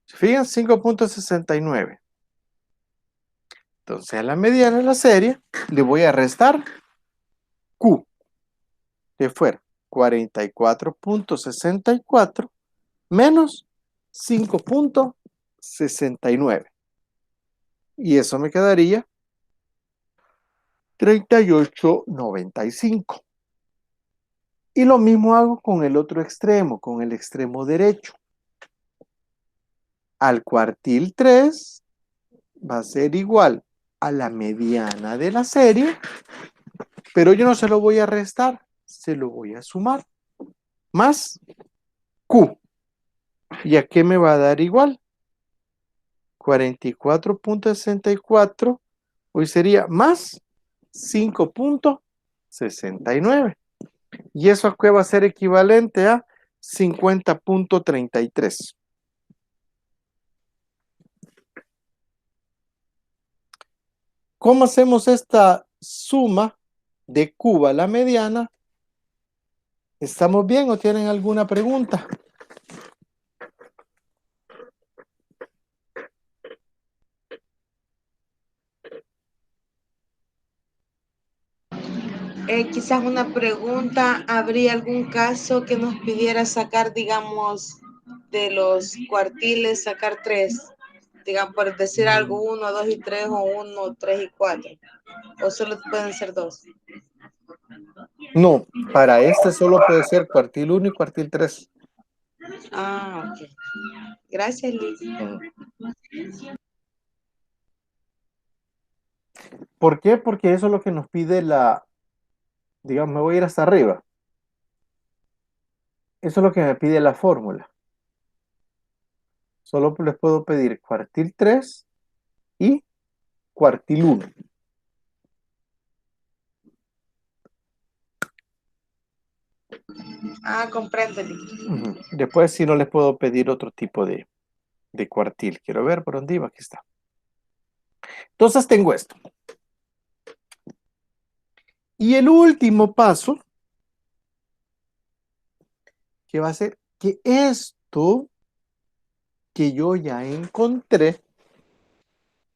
¿Se fijan? 5.69. Entonces a la mediana de la serie le voy a restar Q, que fuera 44.64 menos 5.69. Y eso me quedaría 38.95. Y lo mismo hago con el otro extremo, con el extremo derecho. Al cuartil 3 va a ser igual a la mediana de la serie, pero yo no se lo voy a restar, se lo voy a sumar. Más Q. ¿Y a qué me va a dar igual? 44.64. Hoy sería más 5.69. Y eso aquí va a ser equivalente a 50.33. ¿Cómo hacemos esta suma de Q a la mediana? ¿Estamos bien o tienen alguna pregunta? Quizás una pregunta, ¿habría algún caso que nos pidiera sacar, digamos, de los cuartiles, sacar tres? Digamos, por decir algo, 1, 2 y 3 o 1, 3 y 4. ¿O solo pueden ser dos? No, para este solo puede ser cuartil 1 y cuartil 3. Ah, ok. Gracias, Liz. ¿Por qué? Porque eso es lo que nos pide digamos, me voy a ir hasta arriba. Eso es lo que me pide la fórmula. Solo les puedo pedir cuartil 3 y cuartil 1. Ah, comprendo, Liz. Después sí no les puedo pedir otro tipo de cuartil. Quiero ver por dónde iba. Aquí está. Entonces tengo esto. Y el último paso, que va a ser que esto que yo ya encontré,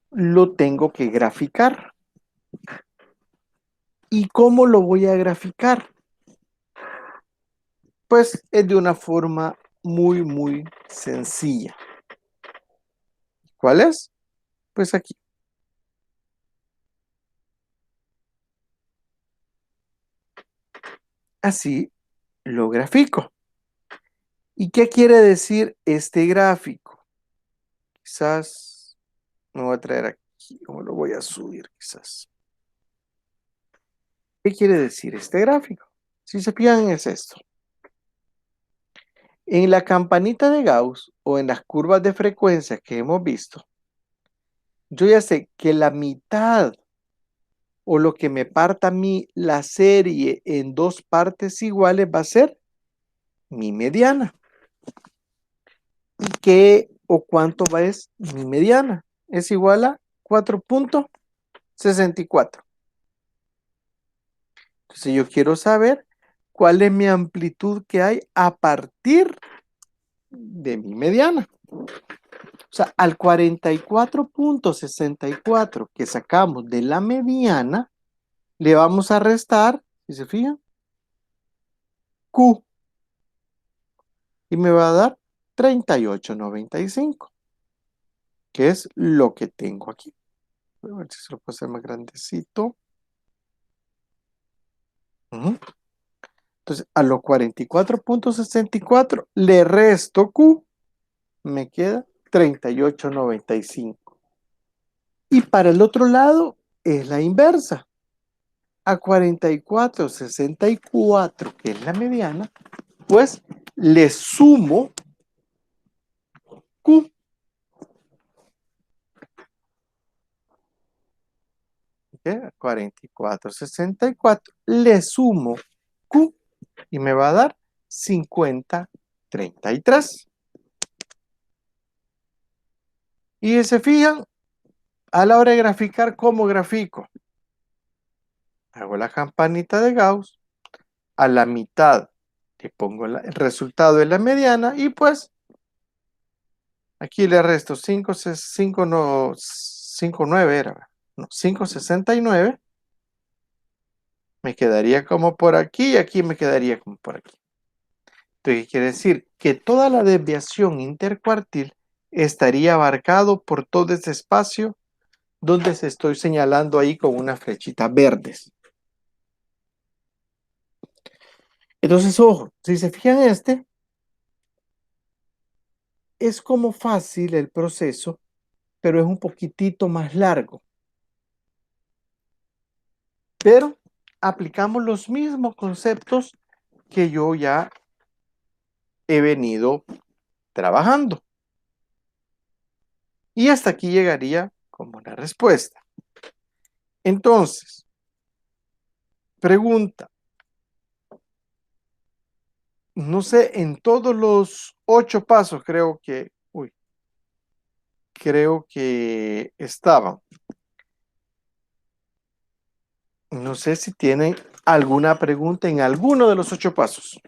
lo tengo que graficar. ¿Y cómo lo voy a graficar? Pues es de una forma muy sencilla. ¿Cuál es? Pues aquí. Así lo grafico. ¿Y qué quiere decir este gráfico? Quizás me voy a traer aquí, o lo voy a subir quizás. ¿Qué quiere decir este gráfico? Si se fijan es esto. En la campanita de Gauss o en las curvas de frecuencia que hemos visto, yo ya sé que la mitad o lo que me parta a mí la serie en dos partes iguales va a ser mi mediana. ¿Y qué o cuánto es mi mediana? Es igual a 4.64. Entonces yo quiero saber cuál es mi amplitud que hay a partir de mi mediana. O sea, al 44.64 que sacamos de la mediana, le vamos a restar, si se fijan, Q. Y me va a dar 38.95, que es lo que tengo aquí. Voy a ver si se lo puedo hacer más grandecito. Entonces, a los 44.64 le resto Q, me queda 38.95. Y para el otro lado es la inversa. A 44.64, que es la mediana, pues le sumo Q. A 44.64 le sumo Q y me va a dar 50.33. Y se fijan, a la hora de graficar, ¿cómo grafico? Hago la campanita de Gauss, a la mitad le pongo el resultado de la mediana y pues aquí le resto 5, no, 5,9 era, no, 5,69. Me quedaría como por aquí y aquí me quedaría como por aquí. Entonces, ¿qué quiere decir? Que toda la desviación intercuartil estaría abarcado por todo ese espacio donde se estoy señalando ahí con unas flechitas verdes. Entonces, ojo, si se fijan es como fácil el proceso, pero es un poquitito más largo. Pero aplicamos los mismos conceptos que yo ya he venido trabajando. Y hasta aquí llegaría como la respuesta. Entonces, pregunta. No sé, en todos los 8 pasos creo que estaban. No sé si tienen alguna pregunta en alguno de los 8 pasos.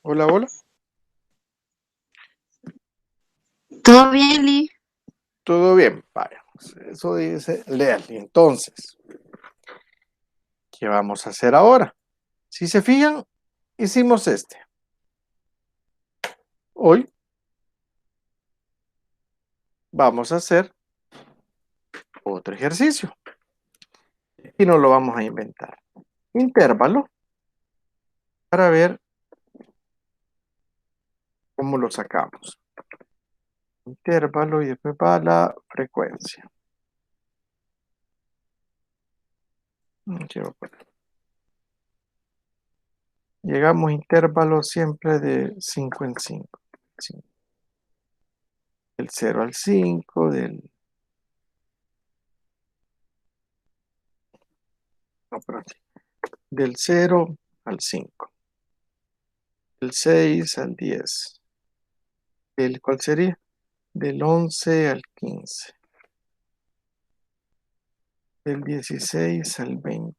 Hola, hola. ¿Todo bien, Lee? Todo bien, vaya. Eso dice Leslie. Entonces, ¿qué vamos a hacer ahora? Si se fijan, hicimos este. Hoy vamos a hacer otro ejercicio. Y nos lo vamos a inventar. Intervalo para ver cómo lo sacamos. Intervalo y después va la frecuencia. Quiero poner. Llegamos a intervalos siempre de 5 en 5. Del 0 al 5, del 0 al 5. Del 6 al 10. ¿Cuál sería? Del 11 al 15. Del 16 al 20.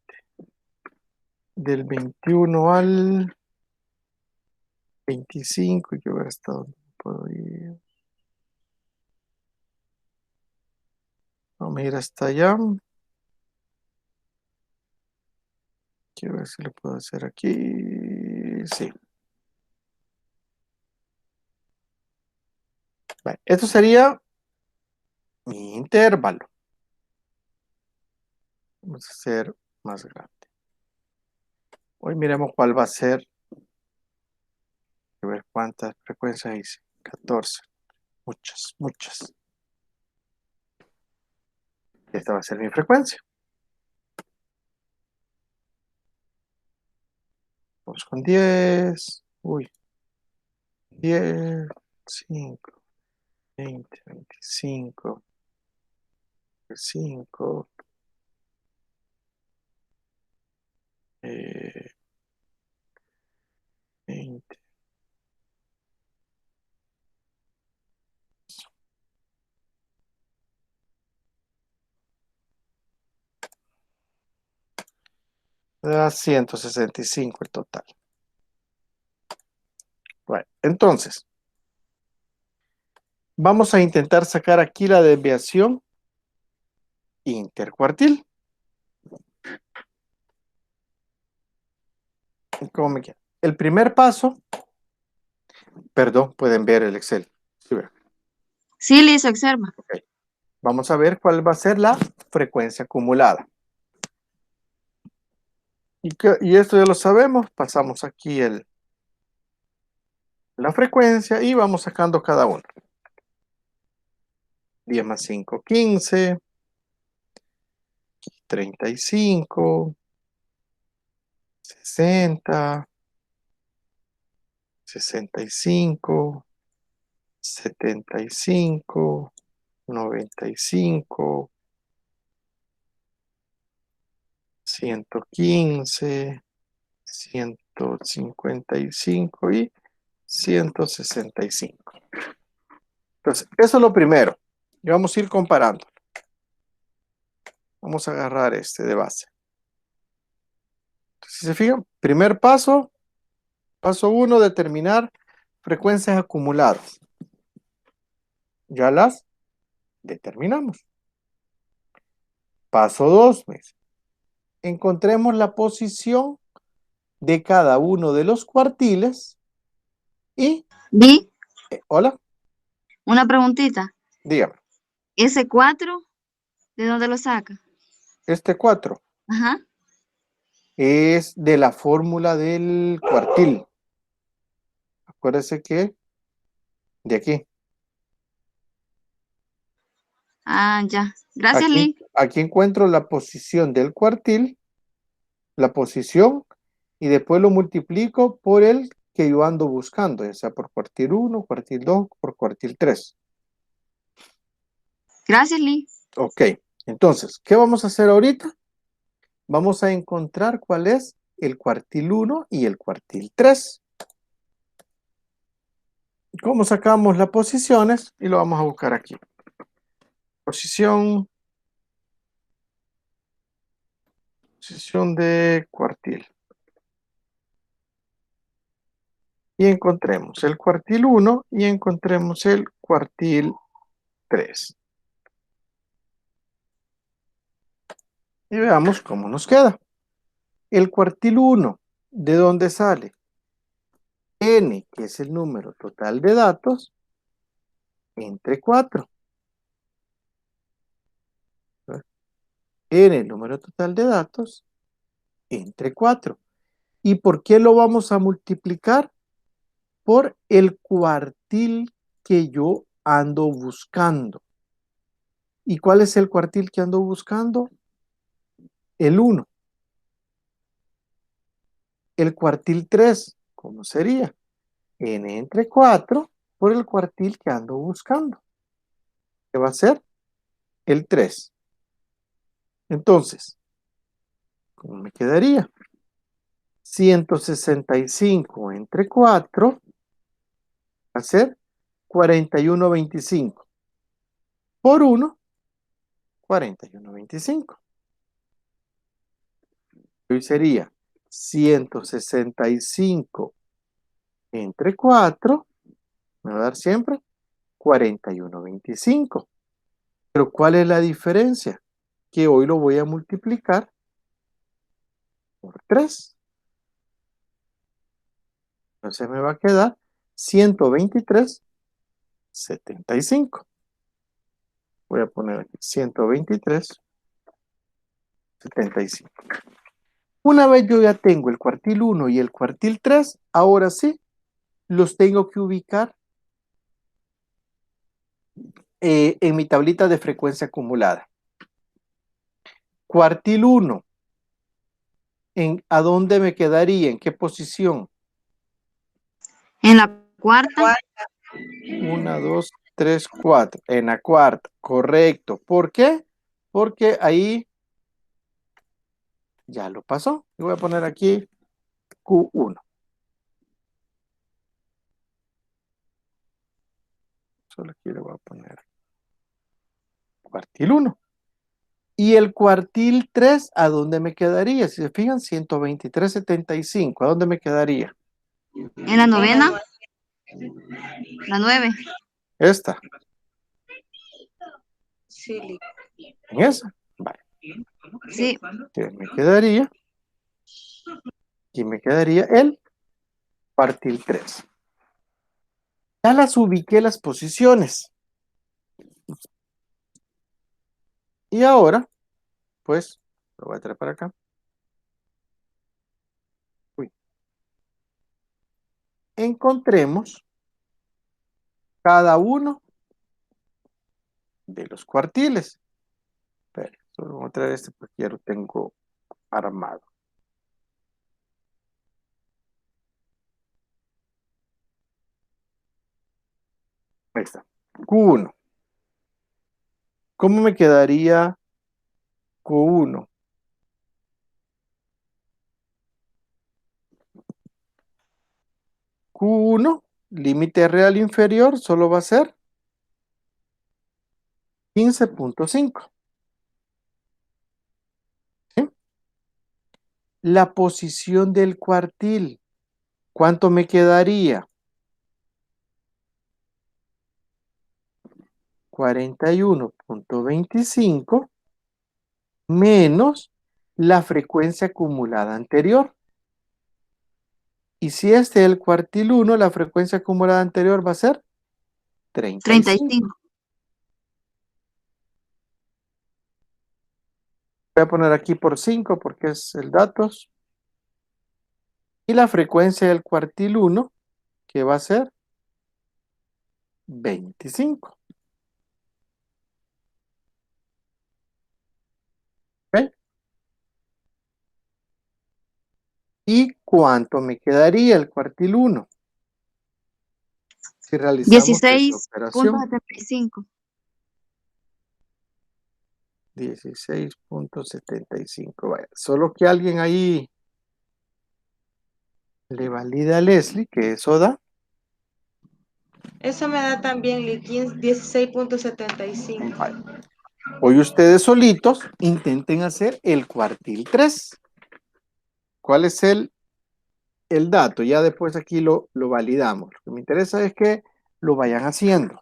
Del 21 al 25. Y que ver hasta dónde puedo ir. Vamos a ir hasta allá. Quiero ver si lo puedo hacer aquí. Sí. Vale, esto sería mi intervalo. Vamos a hacer más grande. Hoy miremos cuál va a ser. A ver cuántas frecuencias hice. 14. Muchas, muchas. Esta va a ser mi frecuencia. Vamos con 10. Uy. 10, 5, 20, 25, 5, 20. Da 165 el total. Bueno, entonces, vamos a intentar sacar aquí la desviación intercuartil. ¿Cómo me queda? El primer paso, perdón, pueden ver el Excel. Sí, ¿verdad? Sí, Liz, observa. Ok. Vamos a ver cuál va a ser la frecuencia acumulada. Y esto ya lo sabemos. Pasamos aquí la frecuencia y vamos sacando cada uno. 10 más 5, 15. 35. 60. 65. 75. 95. 115. 155 y 165. Entonces, eso es lo primero. Y vamos a ir comparando. Vamos a agarrar este de base. Entonces, si se fijan, primer paso, paso 1, determinar frecuencias acumuladas. Ya las determinamos. Paso 2, encontremos la posición de cada uno de los cuartiles y, Vi hola, una preguntita. dígame, ¿Ese 4 de dónde lo saca? este 4 Ajá. es de la fórmula del cuartil. Acuérdese que de aquí. Ah, ya. Gracias, Liz. Aquí encuentro la posición del cuartil, la posición, y después lo multiplico por el que yo ando buscando, ya sea por cuartil 1, cuartil 2, por cuartil 3. Gracias, Liz. Ok, entonces, ¿qué vamos a hacer ahorita? Vamos a encontrar cuál es el cuartil 1 y el cuartil 3. ¿Cómo sacamos las posiciones? Y lo vamos a buscar aquí. Posición de cuartil. Y encontremos el cuartil 1 y encontremos el cuartil 3. Y veamos cómo nos queda. El cuartil 1, ¿de dónde sale? N, que es el número total de datos, entre 4. N, el número total de datos, entre 4. ¿Y por qué lo vamos a multiplicar? Por el cuartil que yo ando buscando. ¿Y cuál es el cuartil que ando buscando? El 1. El cuartil 3, ¿cómo sería? N entre 4 por el cuartil que ando buscando. ¿Qué va a ser? El 3. Entonces, ¿cómo me quedaría? 165 entre 4 va a ser 41.25. Por 1, 41.25. Hoy sería 165 entre 4, me va a dar siempre 41.25. Pero ¿cuál es la diferencia? Que hoy lo voy a multiplicar por 3. Entonces me va a quedar 123.75. Voy a poner aquí 123.75. Una vez yo ya tengo el cuartil 1 y el cuartil 3, ahora sí, los tengo que ubicar en mi tablita de frecuencia acumulada. Cuartil 1, ¿a dónde me quedaría? ¿En qué posición? En la cuarta. 1, 2, 3, 4. En la cuarta, correcto. ¿Por qué? Porque ahí ya lo pasó. Yo voy a poner aquí Q1. Solo aquí le voy a poner cuartil 1. Y el cuartil 3, ¿a dónde me quedaría? Si se fijan, 123.75. ¿A dónde me quedaría? En la novena. La 9. Esta. Sí. En esa. Vale. Sí. Entonces me quedaría. Y me quedaría el cuartil 3. Ya las ubiqué las posiciones. Y ahora, pues, lo voy a traer para acá. Uy. Encontremos cada uno de los cuartiles. Espera, solo voy a traer este porque ya lo tengo armado. Ahí está. Q1. ¿Cómo me quedaría Q1? Q1, límite real inferior, solo va a ser 15.5. ¿Sí? La posición del cuartil, ¿cuánto me quedaría? 41.25 menos la frecuencia acumulada anterior. Y si este es el cuartil 1, la frecuencia acumulada anterior va a ser 35. 35. Voy a poner aquí por 5 porque es el datos. Y la frecuencia del cuartil 1, que va a ser 25. ¿Ok? ¿Y cuánto me quedaría el cuartil 1? Si realizamos esta operación. 16.75. 16.75. Vaya, solo que alguien ahí le valida a Leslie que eso da. Eso me da también 16.75. Vaya. Hoy ustedes solitos intenten hacer el cuartil 3. ¿Cuál es el dato? Ya después aquí lo validamos. Lo que me interesa es que lo vayan haciendo.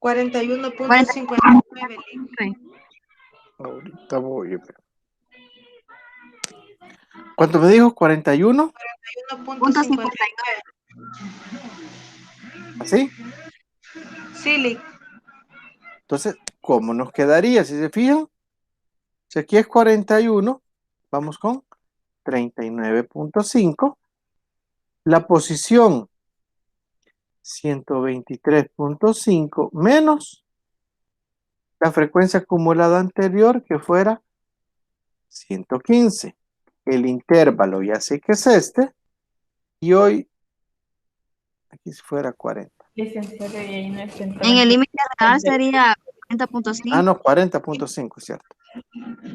41.59. Ahorita voy. ¿Cuánto me dijo? 41. 41.59. ¿Así? Sí, Lick. Entonces, ¿cómo nos quedaría? Si se fijan, si aquí es 41, vamos con 39.5. La posición 123.5 menos la frecuencia acumulada anterior que fuera 115. El intervalo ya sé que es este. Y hoy, aquí si fuera 40. Licenciado, y ahí no es En el límite real sería Ah, 40.5. no, 40.5, ¿cierto?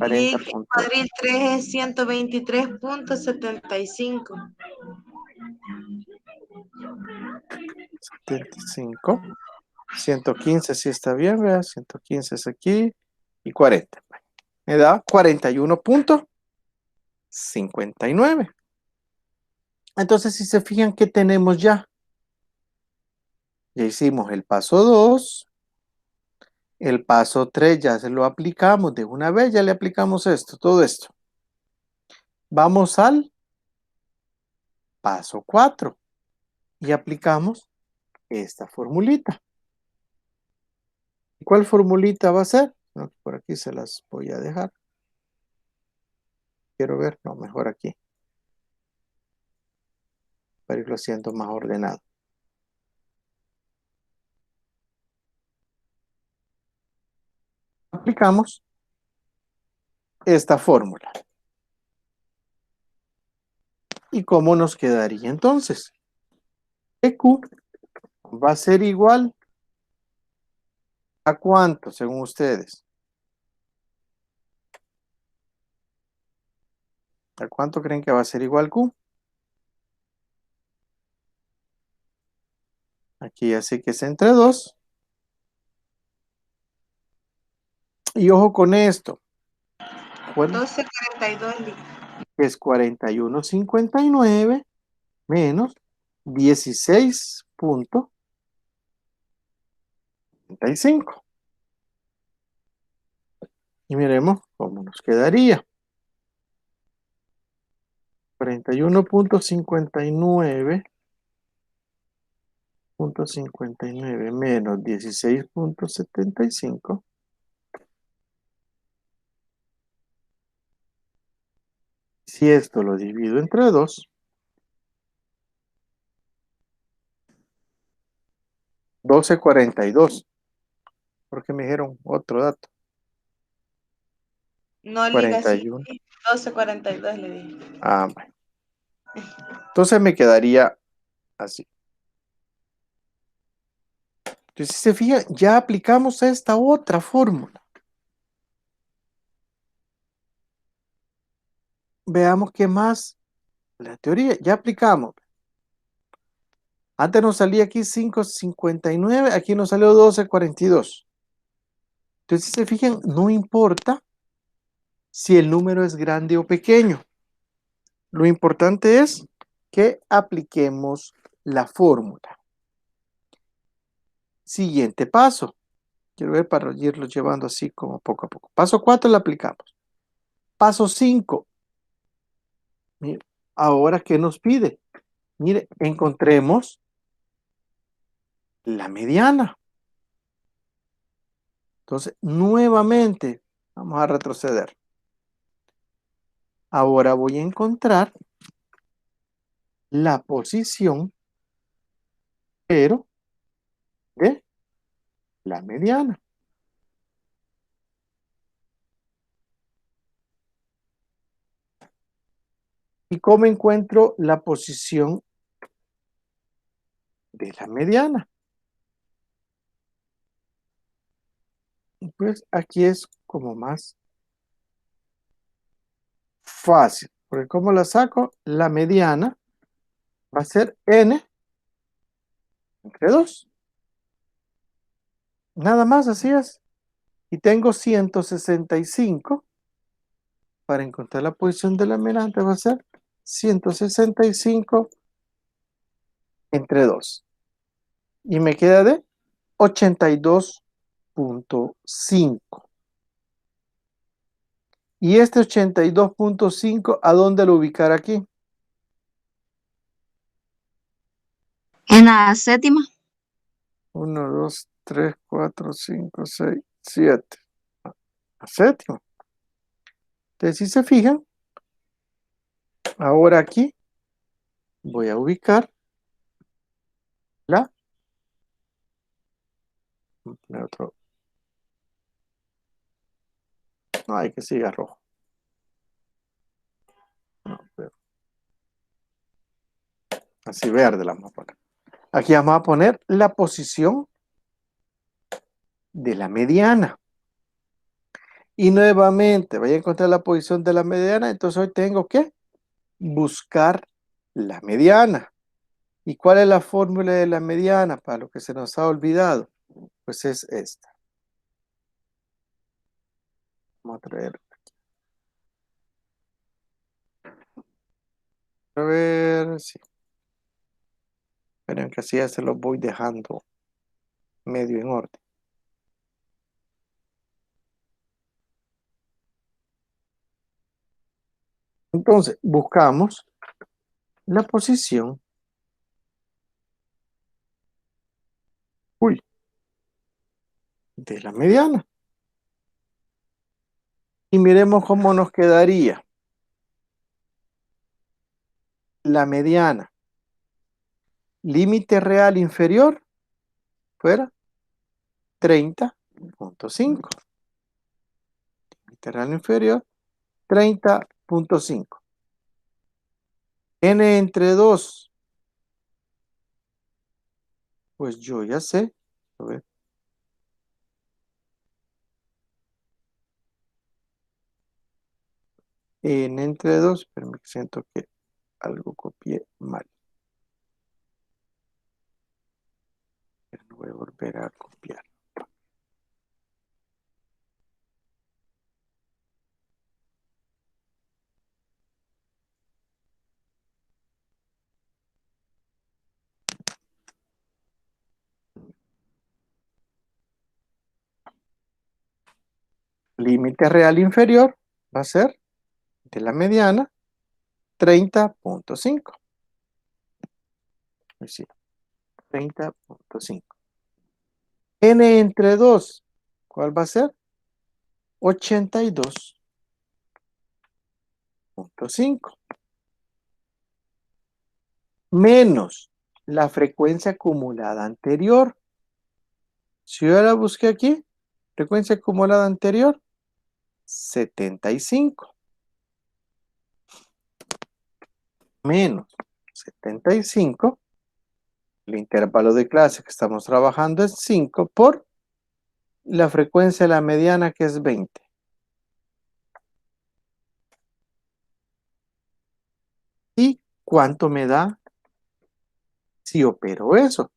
Lick, 40. cuadril 3 es 123.75. 75. 115 sí está bien, vea. 115 es aquí. Y 40. Me da 41.59. Entonces, si se fijan, ¿qué tenemos ya? Ya hicimos el paso 2. El paso 3 ya se lo aplicamos de una vez, ya le aplicamos esto, todo esto. Vamos al paso 4 y aplicamos esta formulita. ¿Cuál formulita va a ser? No, por aquí se las voy a dejar. Quiero ver, no, mejor aquí. Para irlo haciendo más ordenado. Aplicamos esta fórmula. ¿Y cómo nos quedaría entonces? EQ va a ser igual ¿a cuánto según ustedes? ¿A cuánto creen que va a ser igual Q? Aquí ya sé que es entre 2. Y ojo con esto. Bueno, 12.42, Lick. es 41.59 menos 16.35. Y miremos cómo nos quedaría. 41.59 menos 16.75. Si esto lo divido entre 2, 12.42. Porque me dijeron otro dato. No, Lick, así. 41. 12.42 le dije. Ah, bueno. Entonces me quedaría así. Entonces, si se fijan, ya aplicamos esta otra fórmula. Veamos qué más. La teoría, ya aplicamos. Antes nos salía aquí 5.59, aquí nos salió 12.42. Entonces, si se fijan, no importa si el número es grande o pequeño. Lo importante es que apliquemos la fórmula. Siguiente paso. Quiero ver para irlo llevando así como poco a poco. Paso 4 la aplicamos. Paso 5. Mire, ahora, ¿qué nos pide? Mire, encontremos la mediana. Entonces, nuevamente, vamos a retroceder. Ahora voy a encontrar la posición, pero de la mediana. ¿Y cómo encuentro la posición de la mediana? Pues aquí es como más fácil, porque ¿cómo la saco? La mediana va a ser n entre 2. Nada más, así es. Y tengo 165. Para encontrar la posición de la mediana va a ser 165 entre 2. Y me queda de 82.5. Y este 82.5, ¿a dónde lo ubicar aquí? En la séptima. 1, 2, 3, 4, 5, 6, 7. La séptima. Entonces, si se fijan, ahora aquí voy a ubicar la... Voy a poner otro. No hay que siga rojo. No, pero así verde la vamos a poner. Aquí vamos a poner la posición de la mediana. Y nuevamente voy a encontrar la posición de la mediana, entonces hoy tengo que buscar la mediana. ¿Y cuál es la fórmula de la mediana? Para lo que se nos ha olvidado, pues es esta. Vamos a traer. A ver, sí. Pero en que así ya se los voy dejando medio en orden. Entonces, buscamos la posición. De la mediana. Y miremos cómo nos quedaría la mediana. Límite real inferior fuera 30.5. Límite real inferior 30.5. N entre 2. Pues yo ya sé. A ver. N entre 2. Pero me siento que algo copié mal. Pero no voy a volver a copiar. Límite real inferior va a ser de la mediana 30.5. Sí, 30.5. N entre 2, ¿cuál va a ser? 82.5. Menos la frecuencia acumulada anterior. Si yo la busqué aquí, frecuencia acumulada anterior, 75. Menos 75. El intervalo de clase que estamos trabajando es 5 por la frecuencia de la mediana que es 20. ¿Y cuánto me da si opero eso?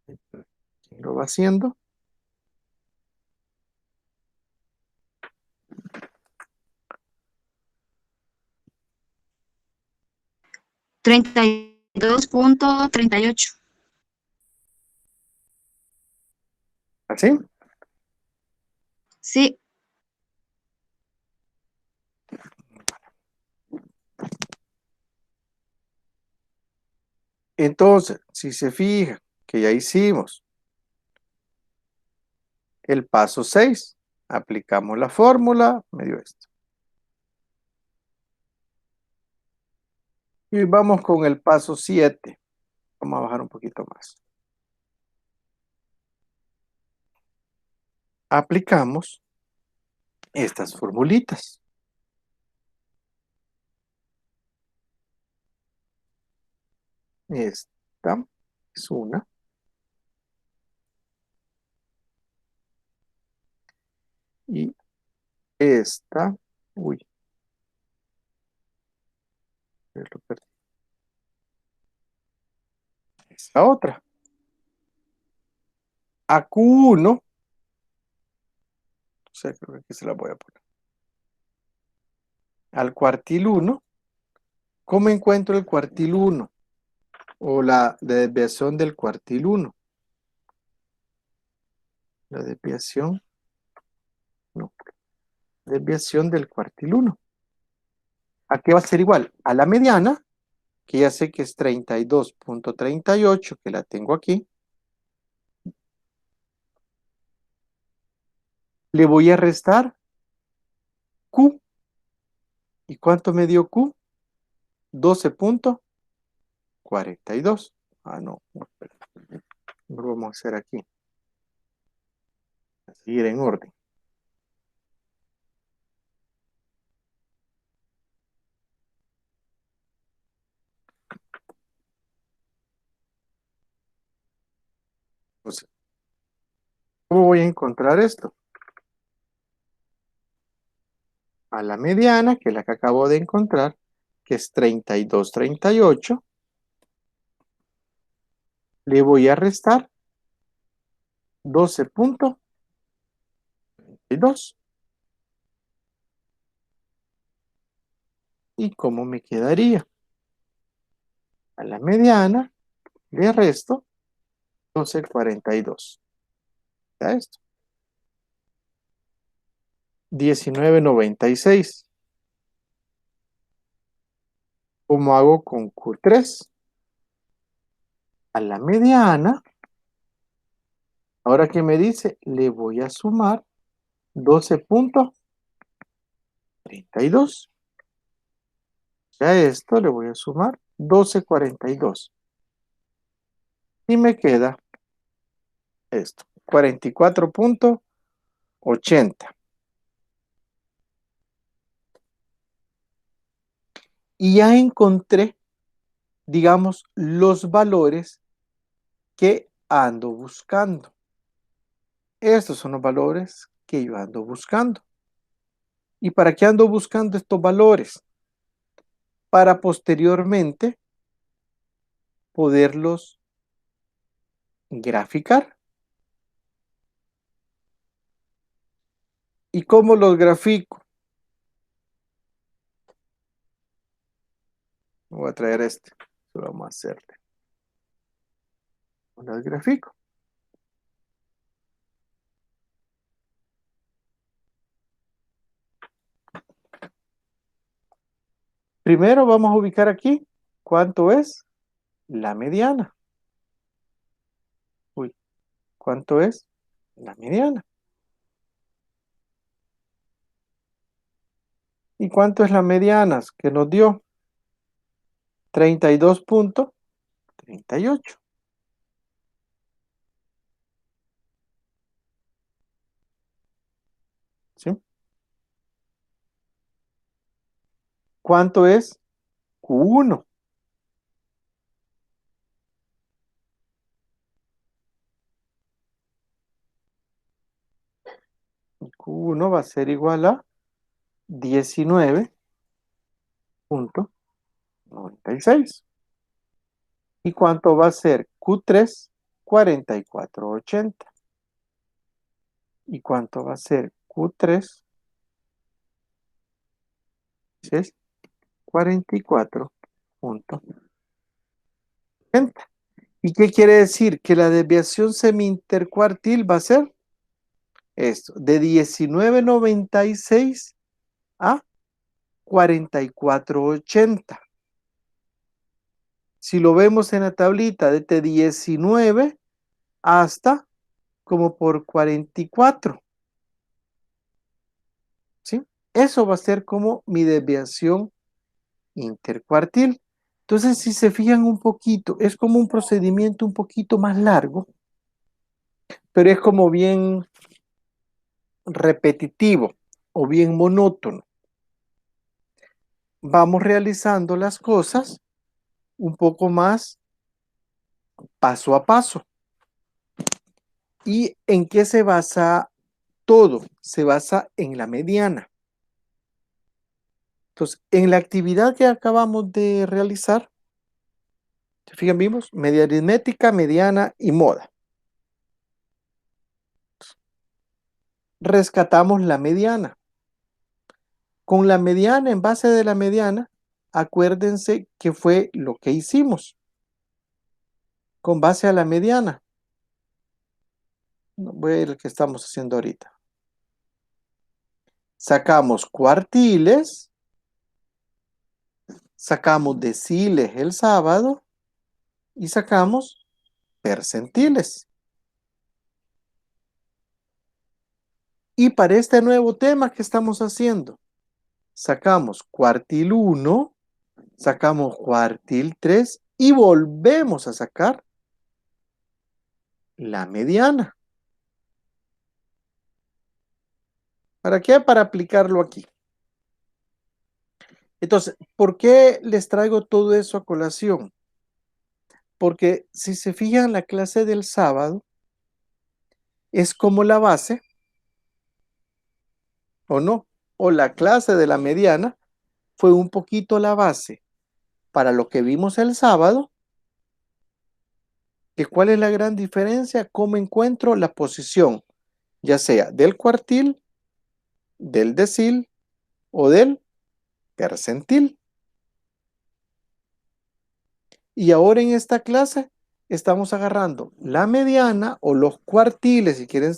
¿Quién lo va haciendo? Treinta y 32.38. ¿Así? Sí. Entonces, si se fija que ya hicimos el paso 6, aplicamos la fórmula, me dio esto. Y vamos con el paso 7. Vamos a bajar un poquito más. Aplicamos estas formulitas. Esta es una. Y esta, uy, lo perdí. Esta otra. A Q1, o sea, creo que aquí se la voy a poner. Al cuartil 1. ¿Cómo encuentro el cuartil 1? O la desviación del cuartil 1. La desviación, no, desviación del cuartil 1. ¿A qué va a ser igual? A la mediana, que ya sé que es 32.38, que la tengo aquí. Le voy a restar Q. ¿Y cuánto me dio Q? 12.42. Ah, no. Lo vamos a hacer aquí. A seguir en orden. Entonces, ¿cómo voy a encontrar esto? A la mediana, que es la que acabo de encontrar, que es 32.38, le voy a restar 12.42. ¿Y cómo me quedaría? A la mediana le resto 12.42. ¿Ya esto? 19.96. ¿Cómo hago con Q3? A la mediana, ahora que me dice, le voy a sumar 12.32. Ya esto le voy a sumar 12.42. Y me queda esto, 44.80. Y ya encontré, digamos, los valores que ando buscando. Estos son los valores que yo ando buscando. ¿Y para qué ando buscando estos valores? Para posteriormente poderlos graficar. ¿Y cómo los grafico? Voy a traer este. Vamos a hacerle. Los grafico. Primero vamos a ubicar aquí cuánto es la mediana. Uy, ¿cuánto es la mediana? ¿Y cuánto es la mediana que nos dio? 32.38. ¿Sí? ¿Cuánto es Q1? Q1 va a ser igual a 19.96. ¿Y cuánto va a ser Q3? 44.80. ¿Y cuánto va a ser Q3? Es 44.80. ¿Y qué quiere decir? Que la desviación semi-intercuartil va a ser esto, de 19.96 a 44.80. Si lo vemos en la tablita, desde 19 hasta como por 44. ¿Sí? Eso va a ser como mi desviación intercuartil. Entonces, si se fijan un poquito, es como un procedimiento un poquito más largo, pero es como bien repetitivo o bien monótono. Vamos realizando las cosas un poco más paso a paso. ¿Y en qué se basa todo? Se basa en la mediana. Entonces, en la actividad que acabamos de realizar, ¿se fijan? Vimos media aritmética, mediana y moda. Rescatamos la mediana. Con la mediana, en base de la mediana, acuérdense que fue lo que hicimos. con base a la mediana. Voy a ir al que estamos haciendo ahorita. Sacamos cuartiles, sacamos deciles el sábado y sacamos percentiles. Y para este nuevo tema que estamos haciendo, sacamos cuartil 1, sacamos cuartil 3 y volvemos a sacar la mediana. ¿Para qué? Para aplicarlo aquí. Entonces, ¿por qué les traigo todo eso a colación? Porque si se fijan, la clase del sábado es como la base, ¿o no? O la clase de la mediana fue un poquito la base para lo que vimos el sábado. ¿Y cuál es la gran diferencia? ¿Cómo encuentro la posición, ya sea del cuartil, del decil o del percentil? Y ahora en esta clase estamos agarrando la mediana o los cuartiles, si quieren,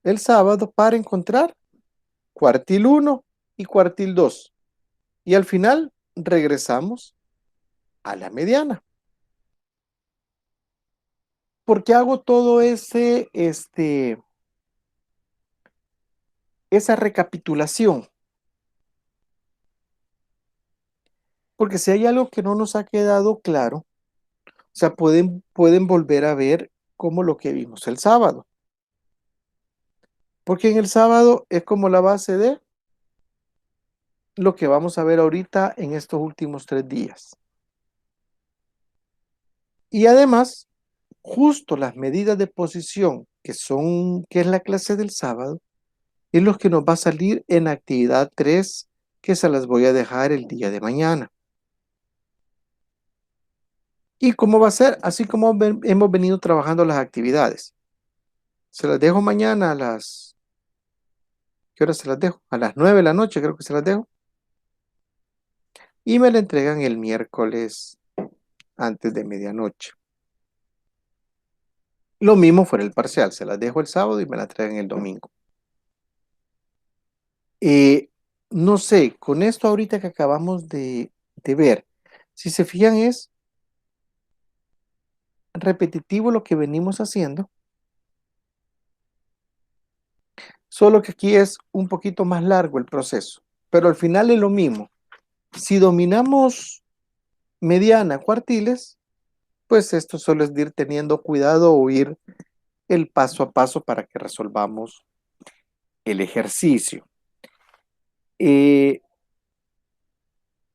el sábado para encontrar cuartil 1 y cuartil 2. Y al final regresamos a la mediana. ¿Por qué hago todo esa recapitulación? Porque si hay algo que no nos ha quedado claro, o sea, pueden volver a ver como lo que vimos el sábado. Porque en el sábado es como la base de lo que vamos a ver ahorita en estos últimos 3 días. Y además, justo las medidas de posición que es la clase del sábado, es lo que nos va a salir en actividad 3, que se las voy a dejar el día de mañana. ¿Y cómo va a ser? Así como hemos venido trabajando las actividades. Se las dejo mañana ¿qué hora se las dejo? A las 9 de la noche creo que se las dejo. Y me la entregan el miércoles antes de medianoche. Lo mismo fuera el parcial, se las dejo el sábado y me la traen el domingo. No sé, con esto ahorita que acabamos de ver, si se fijan es repetitivo lo que venimos haciendo, solo que aquí es un poquito más largo el proceso, pero al final es lo mismo. Si dominamos mediana, cuartiles, pues esto solo es de ir teniendo cuidado o ir el paso a paso para que resolvamos el ejercicio.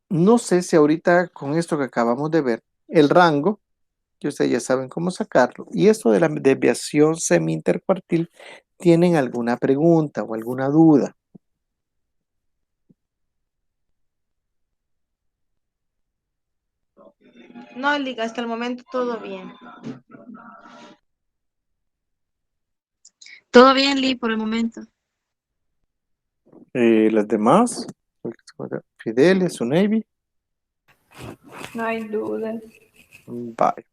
No sé si ahorita con esto que acabamos de ver, el rango, que ustedes ya saben cómo sacarlo, y esto de la desviación semi-intercuartil, ¿tienen alguna pregunta o alguna duda? No, Liga, hasta el momento todo bien. Todo bien, Lee, por el momento. Las demás, Fidelis o Navy, No hay dudas. bye.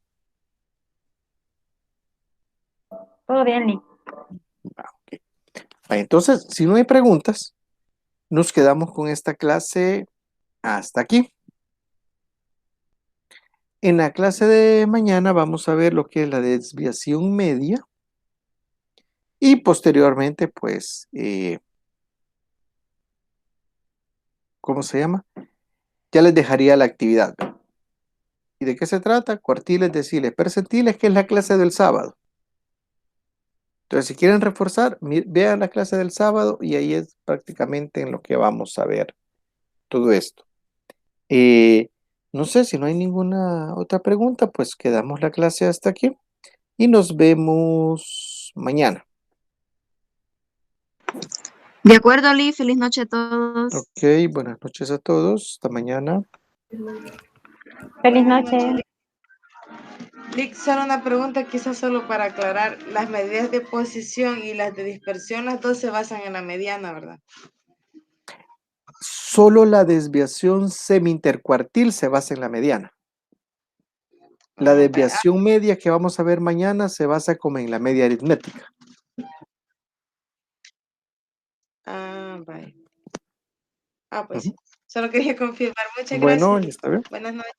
Todo bien, Lee. Okay. Entonces, si no hay preguntas, nos quedamos con esta clase hasta aquí. En la clase de mañana vamos a ver lo que es la desviación media y posteriormente, pues, ¿cómo se llama? Ya les dejaría la actividad. ¿Y de qué se trata? Cuartiles, deciles, percentiles, que es la clase del sábado. Entonces, si quieren reforzar, vean la clase del sábado y ahí es prácticamente en lo que vamos a ver todo esto. No sé si no hay ninguna otra pregunta, pues quedamos la clase hasta aquí y nos vemos mañana. De acuerdo, Lee. Feliz noche a todos. Ok, buenas noches a todos. Hasta mañana. Feliz noche. Lick, solo una pregunta, quizás solo para aclarar. Las medidas de posición y las de dispersión, las dos se basan en la mediana, ¿verdad? Solo la desviación semi-intercuartil se basa en la mediana. La Ah, desviación media que vamos a ver mañana se basa como en la media aritmética. Vale. Pues Ujú. solo quería confirmar. Muchas Bueno, gracias. está bien. Buenas noches.